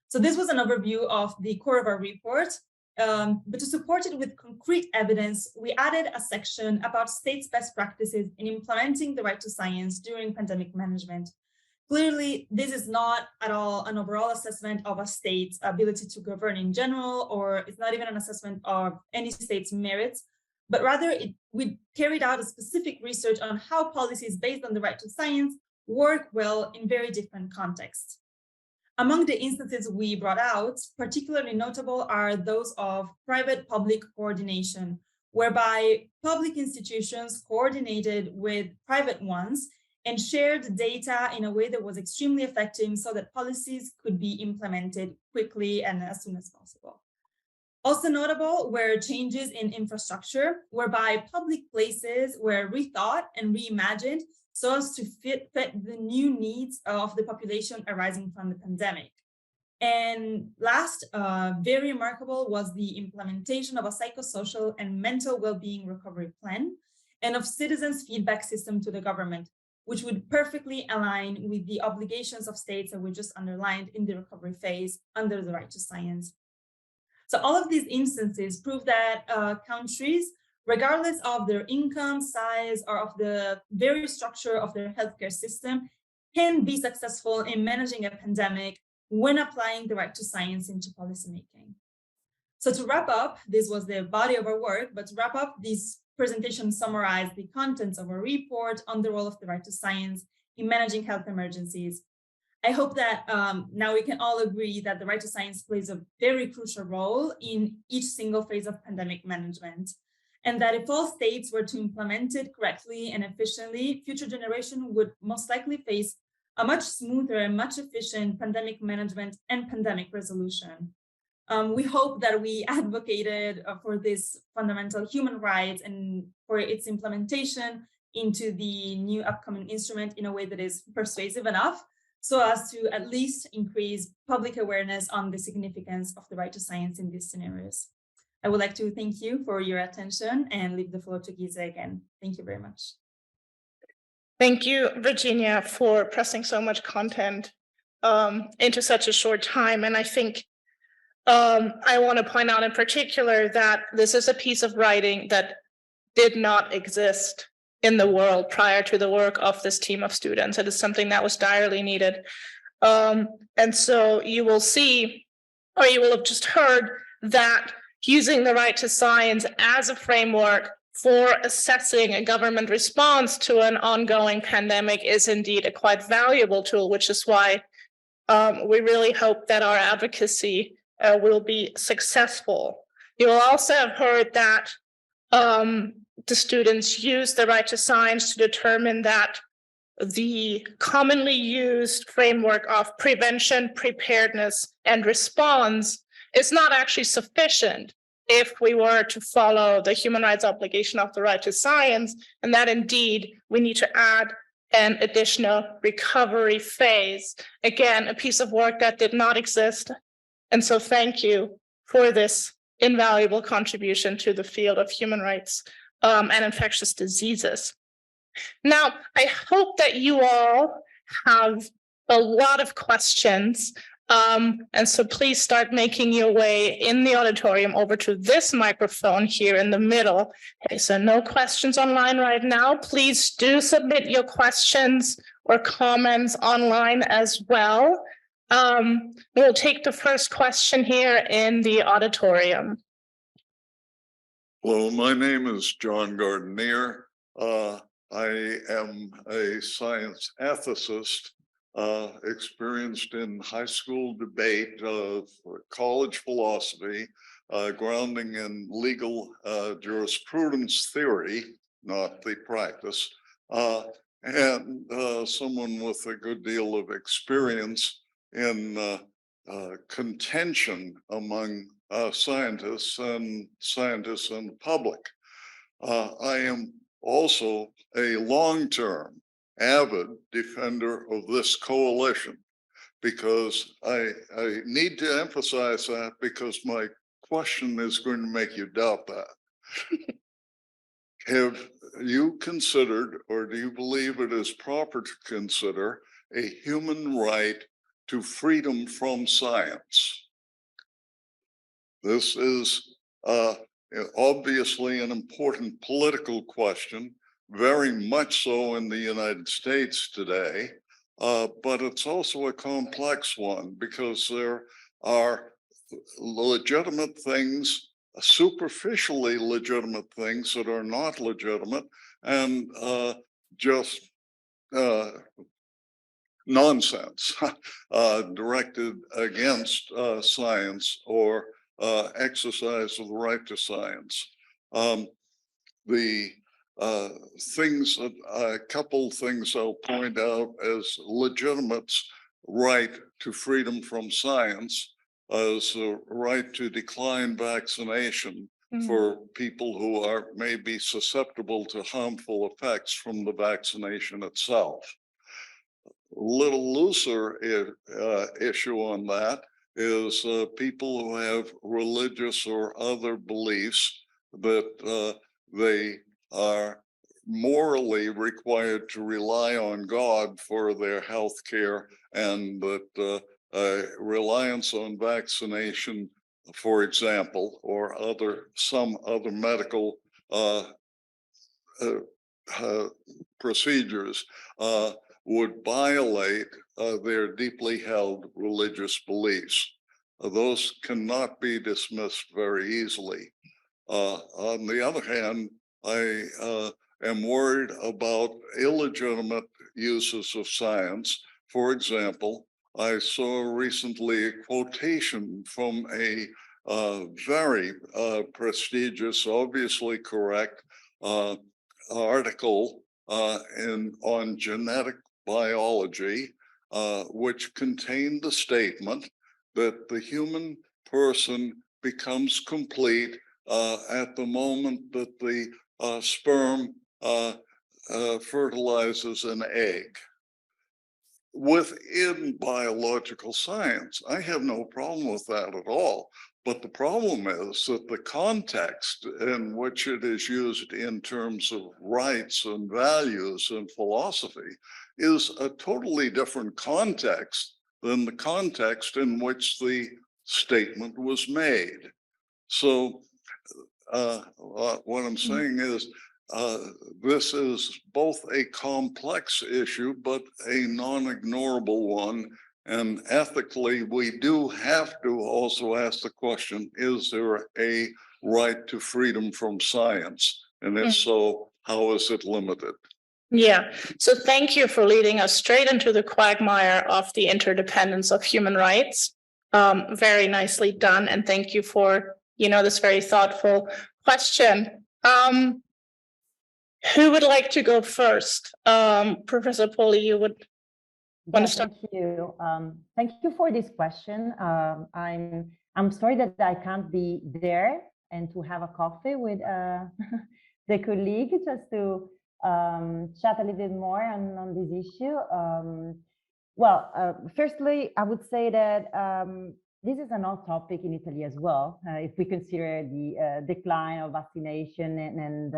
So this was an overview of the core of our report, but to support it with concrete evidence, we added a section about states' best practices in implementing the right to science during pandemic management. Clearly, this is not at all an overall assessment of a state's ability to govern in general, or it's not even an assessment of any state's merits, but rather we carried out a specific research on how policies based on the right to science work well in very different contexts. Among the instances we brought out, particularly notable are those of private-public coordination, whereby public institutions coordinated with private ones and shared data in a way that was extremely effective so that policies could be implemented quickly and as soon as possible. Also notable were changes in infrastructure, whereby public places were rethought and reimagined so as to fit the new needs of the population arising from the pandemic. And last, very remarkable was the implementation of a psychosocial and mental well-being recovery plan and of citizens' feedback system to the government, which would perfectly align with the obligations of states that were just underlined in the recovery phase under the right to science. So all of these instances prove that countries, regardless of their income, size, or of the very structure of their healthcare system, can be successful in managing a pandemic when applying the right to science into policymaking. So to wrap up, this was the body of our work, but to wrap up, this presentation summarized the contents of our report on the role of the right to science in managing health emergencies. I hope that now we can all agree that the right to science plays a very crucial role in each single phase of pandemic management, and that if all states were to implement it correctly and efficiently, future generations would most likely face a much smoother and much efficient pandemic management and pandemic resolution. We hope that we advocated for this fundamental human rights and for its implementation into the new upcoming instrument in a way that is persuasive enough, so as to at least increase public awareness on the significance of the right to science in these scenarios. I would like to thank you for your attention and leave the floor to Giza again. Thank you very much. Thank you, Virginia, for pressing so much content into such a short time. And I think I want to point out in particular that this is a piece of writing that did not exist in the world prior to the work of this team of students. It is something that was direly needed. And so you will see, or you will have just heard, that using the right to science as a framework for assessing a government response to an ongoing pandemic is indeed a quite valuable tool, which is why we really hope that our advocacy will be successful. You will also have heard that the students use the right to science to determine that the commonly used framework of prevention, preparedness, and response is not actually sufficient if we were to follow the human rights obligation of the right to science, and that indeed we need to add an additional recovery phase. Again, a piece of work that did not exist. And so thank you for this invaluable contribution to the field of human rights and infectious diseases. Now, I hope that you all have a lot of questions. And so please start making your way in the auditorium over to this microphone here in the middle. Okay, so no questions online right now. Please do submit your questions or comments online as well. We'll take the first question here in the auditorium. Hello, my name is John Gardenier. I am a science ethicist, experienced in high school debate of college philosophy, grounding in legal jurisprudence theory, not the practice, and someone with a good deal of experience in contention among scientists and the public. I am also a long-term avid defender of this coalition, because I need to emphasize that, because my question is going to make you doubt that. Have you considered, or do you believe it is proper to consider, a human right to freedom from science? This is obviously an important political question, very much so in the United States today, but it's also a complex one, because there are legitimate things, superficially legitimate things that are not legitimate, and just nonsense directed against science or exercise of the right to science. The things that a couple things I'll point out as legitimate right to freedom from science is the right to decline vaccination for people who are maybe susceptible to harmful effects from the vaccination itself. A little looser issue on that is people who have religious or other beliefs that they are morally required to rely on God for their health care, and that reliance on vaccination, for example, or some other medical procedures would violate their deeply held religious beliefs. Those cannot be dismissed very easily. On the other hand, I am worried about illegitimate uses of science. For example, I saw recently a quotation from a very prestigious, obviously correct article on genetic biology, which contained the statement that the human person becomes complete at the moment that the sperm fertilizes an egg. Within biological science, I have no problem with that at all. But the problem is that the context in which it is used in terms of rights and values and philosophy is a totally different context than the context in which the statement was made. So what I'm saying is this is both a complex issue, but a non-ignorable one. And ethically, we do have to also ask the question, is there a right to freedom from science? And if so, how is it limited? Yeah, so thank you for leading us straight into the quagmire of the interdependence of human rights. Very nicely done, and thank you for this very thoughtful question. Who would like to go first? Professor Poli, you would want to start? Thank you. Thank you for this question. I'm sorry that I can't be there and to have a coffee with the colleague just to chat a little bit more on this issue. Firstly, I would say that this is an hot topic in Italy as well. If we consider the decline of vaccination and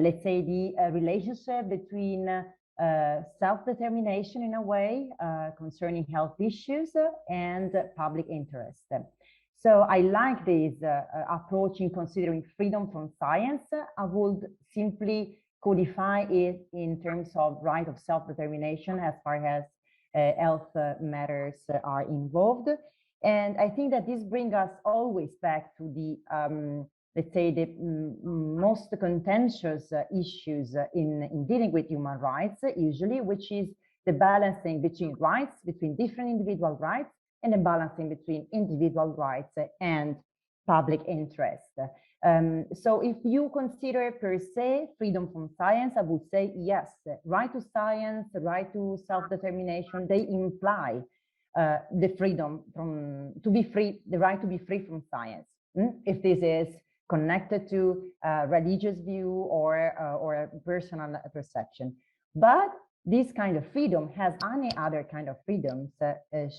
let's say the relationship between self-determination in a way concerning health issues and public interest. So I like this approach in considering freedom from science. I would simply codify it in terms of right of self-determination as far as health matters are involved. And I think that this brings us always back to the let's say the most contentious issues in dealing with human rights usually, which is the balancing between rights, between different individual rights, and the balancing between individual rights and public interest. So if you consider per se freedom from science, I would say yes, right to science, right to self-determination, they imply the freedom to be free, the right to be free from science. If this is connected to a religious view or a personal perception. But this kind of freedom, as any other kind of freedoms,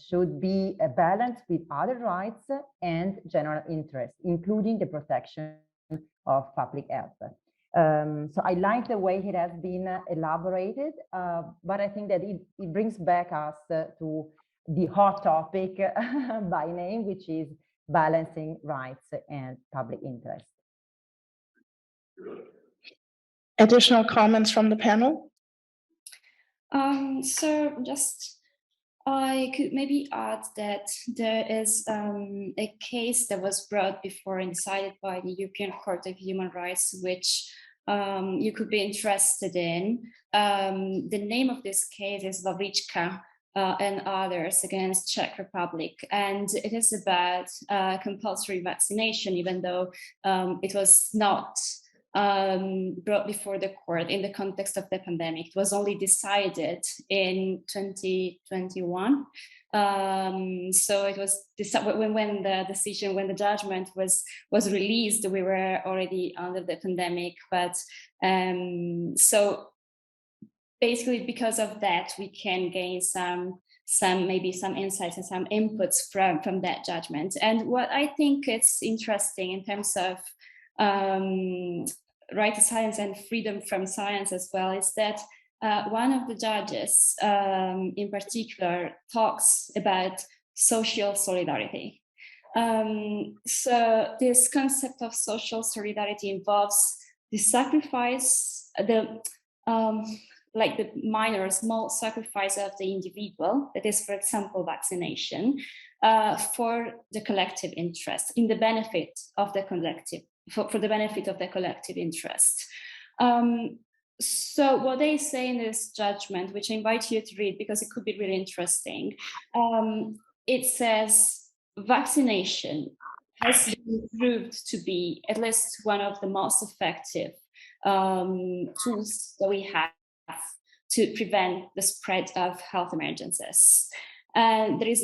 should be balanced with other rights and general interest, including the protection of public health. So I like the way it has been elaborated, but I think that it brings back us to the hot topic by name, which is balancing rights and public interest. Additional comments from the panel? So just I could maybe add that there is a case that was brought before and decided by the European Court of Human Rights, which you could be interested in. The name of this case is Wawrzycka and others against Czech Republic, and it is about compulsory vaccination, even though it was not brought before the court in the context of the pandemic. It was only decided in 2021. So it was when the judgment was released, we were already under the pandemic. But so basically, because of that, we can gain some maybe some insights and some inputs from that judgment. And what I think it's interesting in terms of right to science and freedom from science as well is that one of the judges in particular talks about social solidarity. So this concept of social solidarity involves the sacrifice, like the minor, small sacrifice of the individual, that is, for example, vaccination, for the collective interest, in the benefit of the collective, for the benefit of the collective interest. So what they say in this judgment, which I invite you to read because it could be really interesting, it says vaccination has been proved to be at least one of the most effective tools that we have to prevent the spread of health emergencies. And there is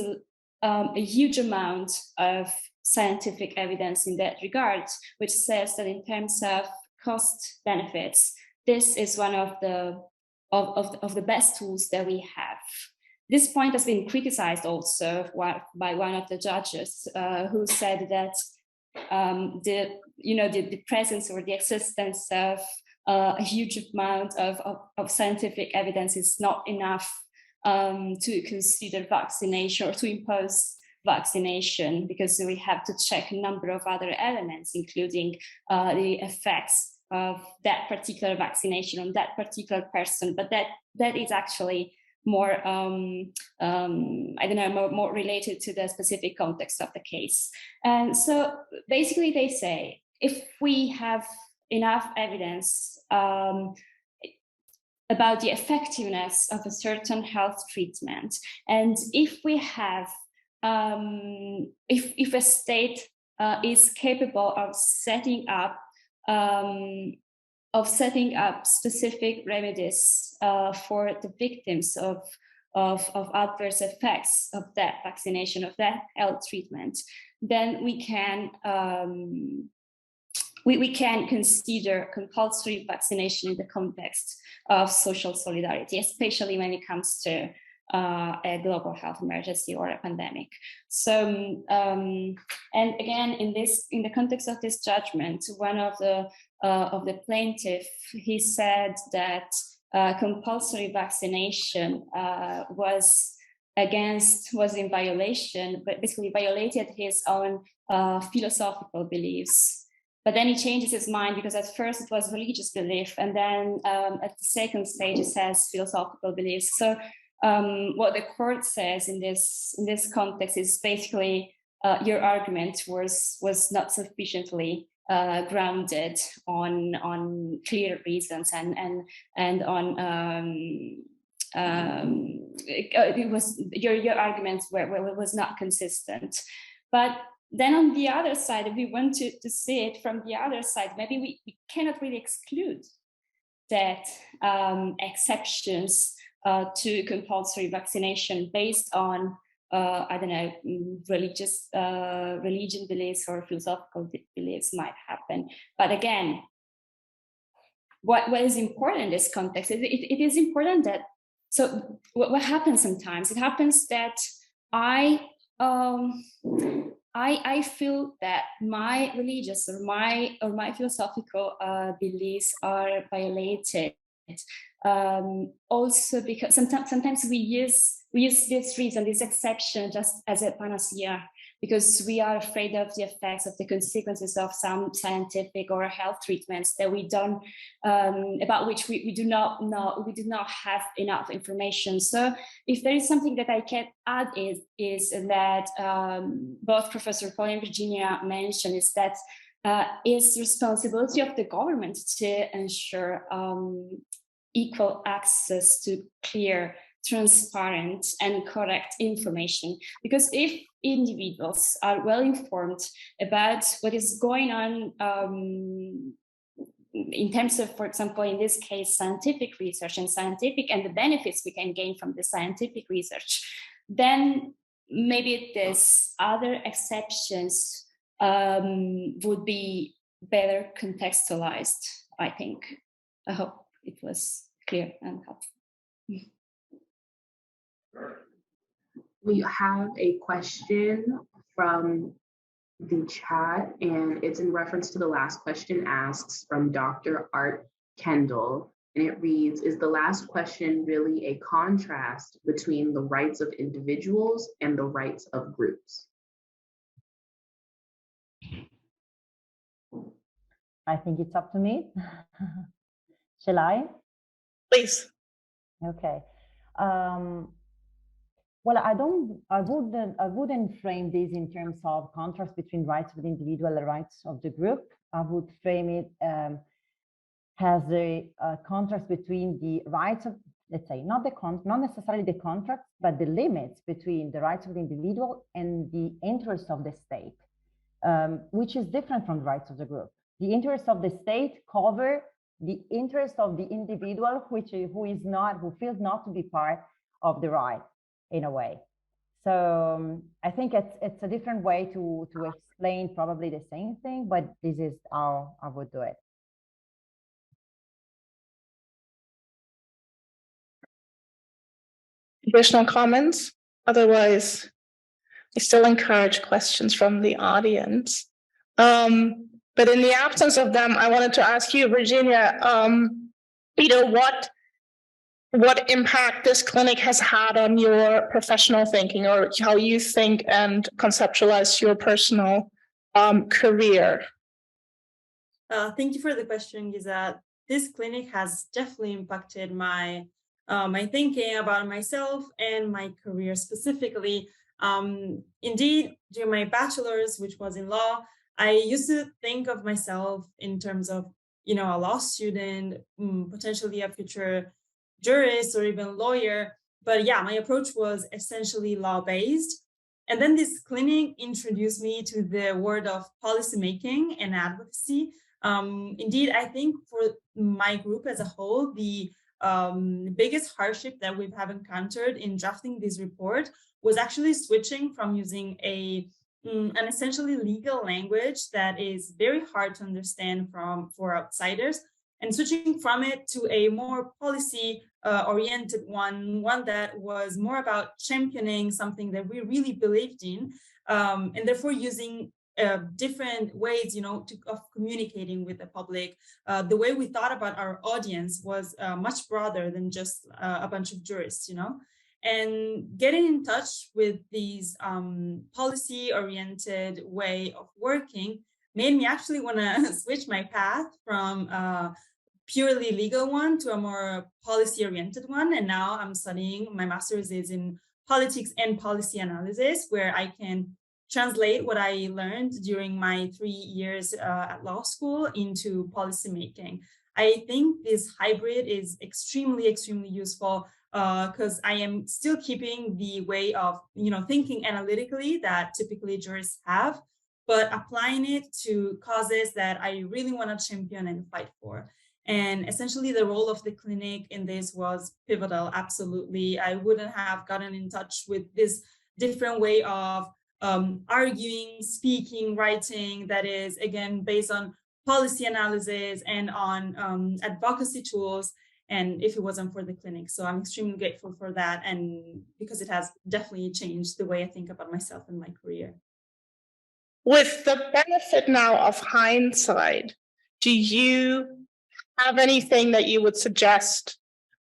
a huge amount of scientific evidence in that regard, which says that in terms of cost benefits, this is one of the best tools that we have. This point has been criticized also by one of the judges who said that the presence or the existence of a huge amount of scientific evidence is not enough to consider vaccination or to impose vaccination, because we have to check a number of other elements, including the effects of that particular vaccination on that particular person. But that is actually more, more related to the specific context of the case. And so basically they say, if we have enough evidence about the effectiveness of a certain health treatment, and if we have, if a state is capable of setting up specific remedies for the victims of adverse effects of that vaccination, of that health treatment, then we can consider compulsory vaccination in the context of social solidarity, especially when it comes to a global health emergency or a pandemic. So, and again, in the context of this judgment, one of the plaintiff, he said that compulsory vaccination was in violation, but basically violated his own philosophical beliefs. But then he changes his mind, because at first it was religious belief, and then at the second stage it says philosophical beliefs. So what the court says in this context is basically your argument was not sufficiently grounded on clear reasons and on it was your arguments was not consistent. But then on the other side, if we want to see it from the other side, maybe we cannot really exclude that exceptions to compulsory vaccination based on religion beliefs or philosophical beliefs might happen. But again, what is important in this context is it is important that, so what happens sometimes, it happens that I feel that my religious or my philosophical beliefs are violated. Also because sometimes we use this reason, this exception, just as a panacea, because we are afraid of the effects, of the consequences of some scientific or health treatments that we don't, about which we do not know, we do not have enough information. So if there is something that I can add is that both Professor Paul and Virginia mentioned, is that it's the responsibility of the government to ensure equal access to clear, transparent, and correct information. Because if individuals are well informed about what is going on in terms of, for example, in this case, scientific research and the benefits we can gain from the scientific research, then maybe these other exceptions would be better contextualized, I think. I hope it was clear and helpful. We have a question from the chat, and it's in reference to the last question asks from Dr. Art Kendall. And it reads, is the last question really a contrast between the rights of individuals and the rights of groups? I think it's up to me. Shall I? Please. Okay. Well, I wouldn't frame this in terms of contrast between rights of the individual and rights of the group. I would frame it as a contrast between the rights of, let's say, not necessarily the contract, but the limits between the rights of the individual and the interests of the state, which is different from the rights of the group. The interests of the state cover the interest of the individual, who feels not to be part of the right, in a way. So I think it's a different way to explain probably the same thing, but this is how I would do it. Additional comments? Otherwise, I still encourage questions from the audience. But in the absence of them, I wanted to ask you, Virginia, what impact this clinic has had on your professional thinking, or how you think and conceptualize your personal career? Thank you for the question, Giza. This clinic has definitely impacted my thinking about myself and my career specifically. Indeed, during my bachelor's, which was in law, I used to think of myself in terms of, a law student, potentially a future jurist or even lawyer. But yeah, my approach was essentially law-based. And then this clinic introduced me to the world of policymaking and advocacy. Indeed, I think for my group as a whole, the biggest hardship that we have encountered in drafting this report was actually switching from using an essentially legal language that is very hard to understand for outsiders, and switching from it to a more policy oriented one that was more about championing something that we really believed in, and therefore using different ways, of communicating with the public. The way we thought about our audience was much broader than just a bunch of jurists, and getting in touch with these policy-oriented way of working made me actually want to switch my path from purely legal one to a more policy-oriented one. And now I'm studying, my master's is in politics and policy analysis, where I can translate what I learned during my 3 years at law school into policymaking. I think this hybrid is extremely, extremely useful because I am still keeping the way of, thinking analytically that typically jurists have, but applying it to causes that I really want to champion and fight for. And essentially the role of the clinic in this was pivotal, absolutely. I wouldn't have gotten in touch with this different way of arguing, speaking, writing that is, again, based on policy analysis and on advocacy tools, and if it wasn't for the clinic. So I'm extremely grateful for that, and because it has definitely changed the way I think about myself and my career. With the benefit now of hindsight, do you have anything that you would suggest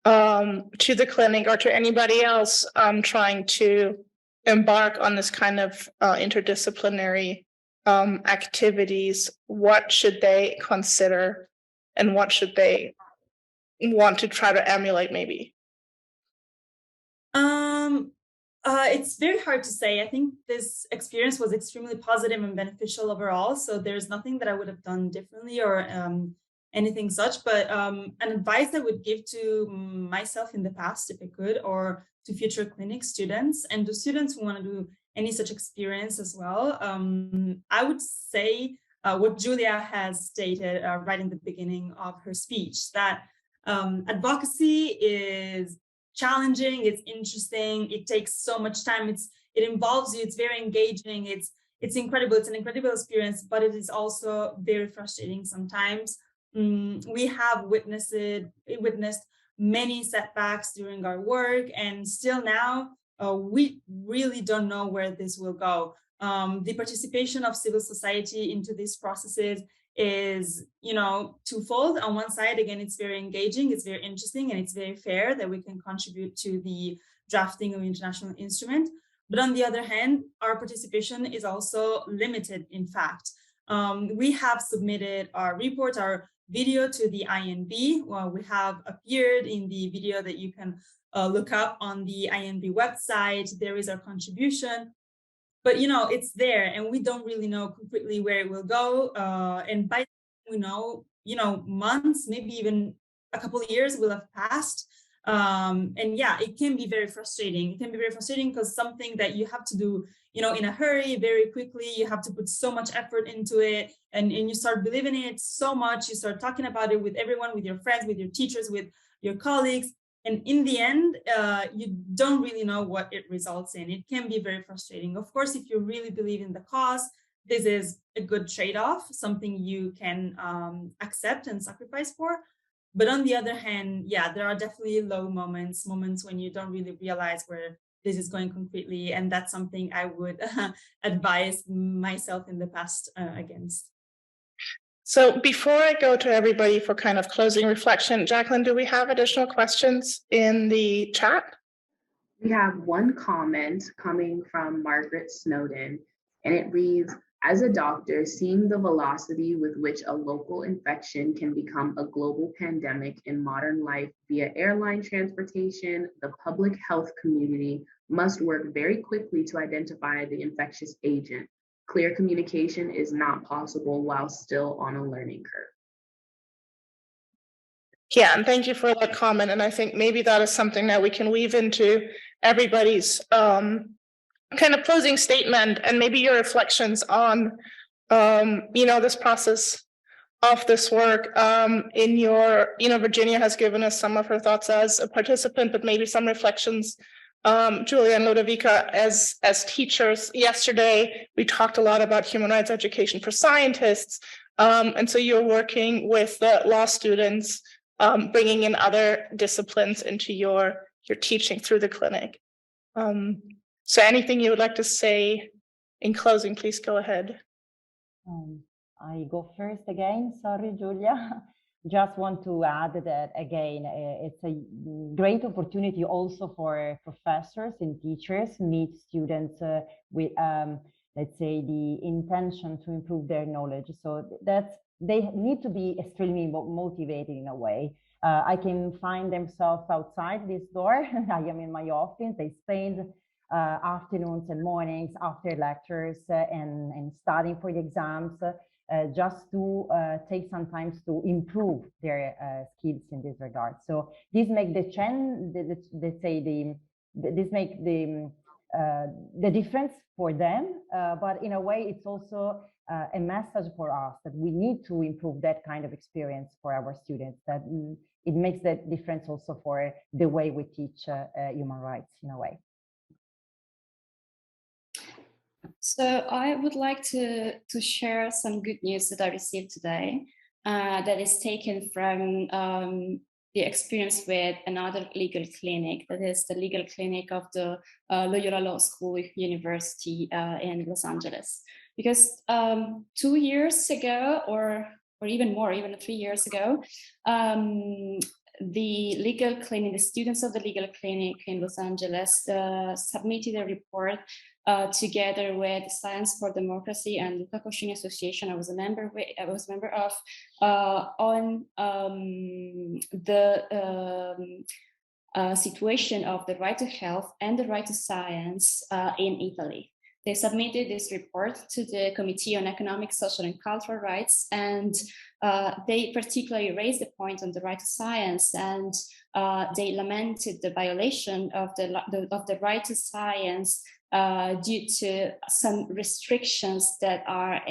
to the clinic or to anybody else trying to embark on this kind of interdisciplinary activities? What should they consider, and what should they want to try to emulate, maybe? It's very hard to say. I think this experience was extremely positive and beneficial overall. So there's nothing that I would have done differently or anything such, but an advice I would give to myself in the past, if I could, or to future clinic students and to students who want to do any such experience as well. I would say what Julia has stated right in the beginning of her speech, that advocacy is challenging, it's interesting, it takes so much time, it involves you, it's very engaging, it's incredible, it's an incredible experience, but it is also very frustrating sometimes. We have witnessed many setbacks during our work, and still now we really don't know where this will go. The participation of civil society into these processes is, twofold. On one side, again, it's very engaging, it's very interesting, and it's very fair that we can contribute to the drafting of international instrument. But on the other hand, our participation is also limited, in fact. We have submitted our report, our video to the INB. Well, we have appeared in the video that you can look up on the INB website. There is our contribution. But, it's there, and we don't really know completely where it will go. And by we know, months, maybe even a couple of years will have passed. And yeah, it can be very frustrating. It can be very frustrating because something that you have to do, in a hurry, very quickly, you have to put so much effort into it, and you start believing in it so much. You start talking about it with everyone, with your friends, with your teachers, with your colleagues. And in the end, you don't really know what it results in. It can be very frustrating. Of course, if you really believe in the cause, this is a good trade-off, something you can accept and sacrifice for. But on the other hand, yeah, there are definitely low moments when you don't really realize where this is going concretely. And that's something I would advise myself in the past against. So before I go to everybody for kind of closing reflection, Jacqueline, do we have additional questions in the chat? We have one comment coming from Margaret Snowden, and it reads, as a doctor, seeing the velocity with which a local infection can become a global pandemic in modern life via airline transportation, the public health community must work very quickly to identify the infectious agent. Clear communication is not possible while still on a learning curve. Yeah, and thank you for that comment. And I think maybe that is something that we can weave into everybody's kind of closing statement, and maybe your reflections on, this process of this work. In your, Virginia has given us some of her thoughts as a participant, but maybe some reflections. Julia and Ludovica, as teachers, yesterday we talked a lot about human rights education for scientists, and so you're working with the law students, bringing in other disciplines into your teaching through the clinic. So anything you would like to say in closing, please go ahead. I go first again. Sorry, Julia. Just want to add that, again, it's a great opportunity also for professors and teachers meet students with, let's say, the intention to improve their knowledge. So they need to be extremely motivated in a way. I can find themselves outside this door. I am in my office. They spend afternoons and mornings after lectures and studying for the exams. Just to take some time to improve their skills in this regard. So this make the difference for them, but in a way it's also a message for us that we need to improve that kind of experience for our students, that it makes that difference also for the way we teach human rights in a way. So I would like to share some good news that I received today that is taken from the experience with another legal clinic, that is the legal clinic of the Loyola Law School University in Los Angeles. Because 2 years ago, or even more, even 3 years ago, the legal clinic, the students of the legal clinic in Los Angeles submitted a report together with Science for Democracy and Luca Coscini Association. I was a member of on the situation of the right to health and the right to science in Italy. They submitted this report to the Committee on Economic, Social and Cultural Rights, and they particularly raised the point on the right to science, and they lamented the violation of the right to science due to some restrictions that are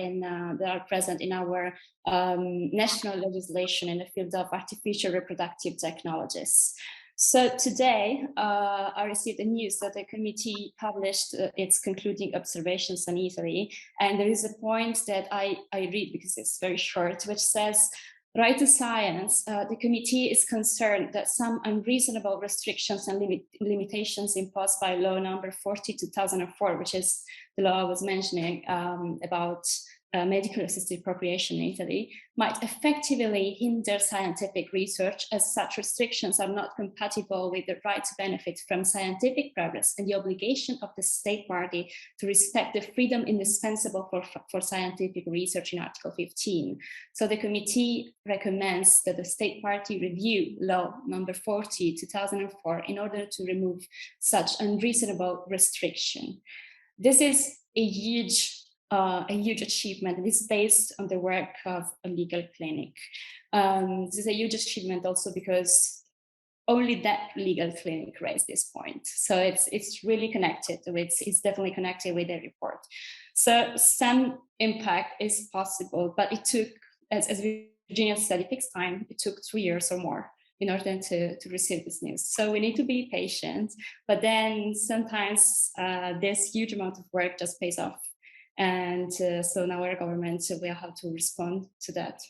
present in our national legislation in the field of artificial reproductive technologies. So today, I received the news that the committee published its concluding observations on Italy, and there is a point that I read because it's very short, which says, Right to Science, the committee is concerned that some unreasonable restrictions and limitations imposed by law number 40/2004, which is the law I was mentioning about medical assisted appropriation in Italy, might effectively hinder scientific research, as such restrictions are not compatible with the right to benefit from scientific progress and the obligation of the state party to respect the freedom indispensable for scientific research in Article 15. So the committee recommends that the state party review law number 40/2004 in order to remove such unreasonable restriction. This is a huge achievement. It is based on the work of a legal clinic. This is a huge achievement also because only that legal clinic raised this point. So it's really connected. It's definitely connected with the report. So some impact is possible, but it took, as Virginia said, it takes time. It took 3 years or more in order to receive this news. So we need to be patient, but then sometimes this huge amount of work just pays off. And so now our government will have to respond to that.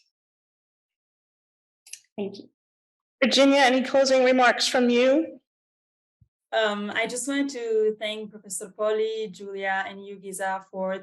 Thank you. Virginia, any closing remarks from you? I just wanted to thank Professor Poli, Julia, and you, Giza, for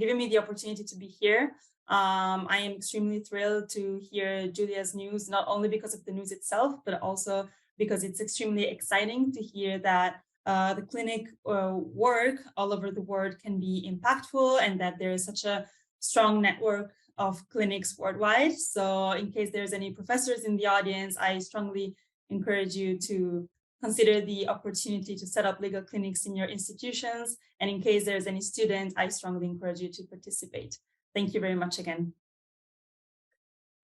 giving me the opportunity to be here. I am extremely thrilled to hear Julia's news, not only because of the news itself, but also because it's extremely exciting to hear that the clinic work all over the world can be impactful, and that there is such a strong network of clinics worldwide. So in case there's any professors in the audience, I strongly encourage you to consider the opportunity to set up legal clinics in your institutions. And in case there's any students, I strongly encourage you to participate. Thank you very much again.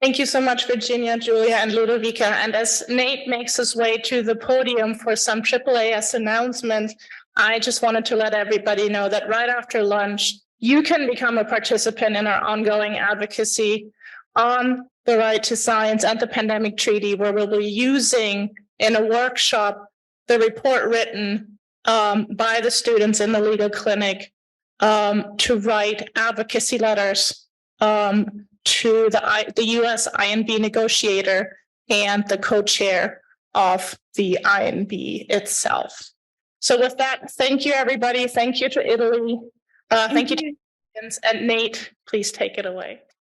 Thank you so much, Virginia, Julia, and Ludovica. And as Nate makes his way to the podium for some AAAS announcement, I just wanted to let everybody know that right after lunch, you can become a participant in our ongoing advocacy on the right to science and the pandemic treaty, where we'll be using in a workshop the report written by the students in the legal clinic to write advocacy letters to the US INB negotiator and the co-chair of the INB itself. So with that, thank you, everybody. Thank you to Italy. Thank you to and Nate, please take it away.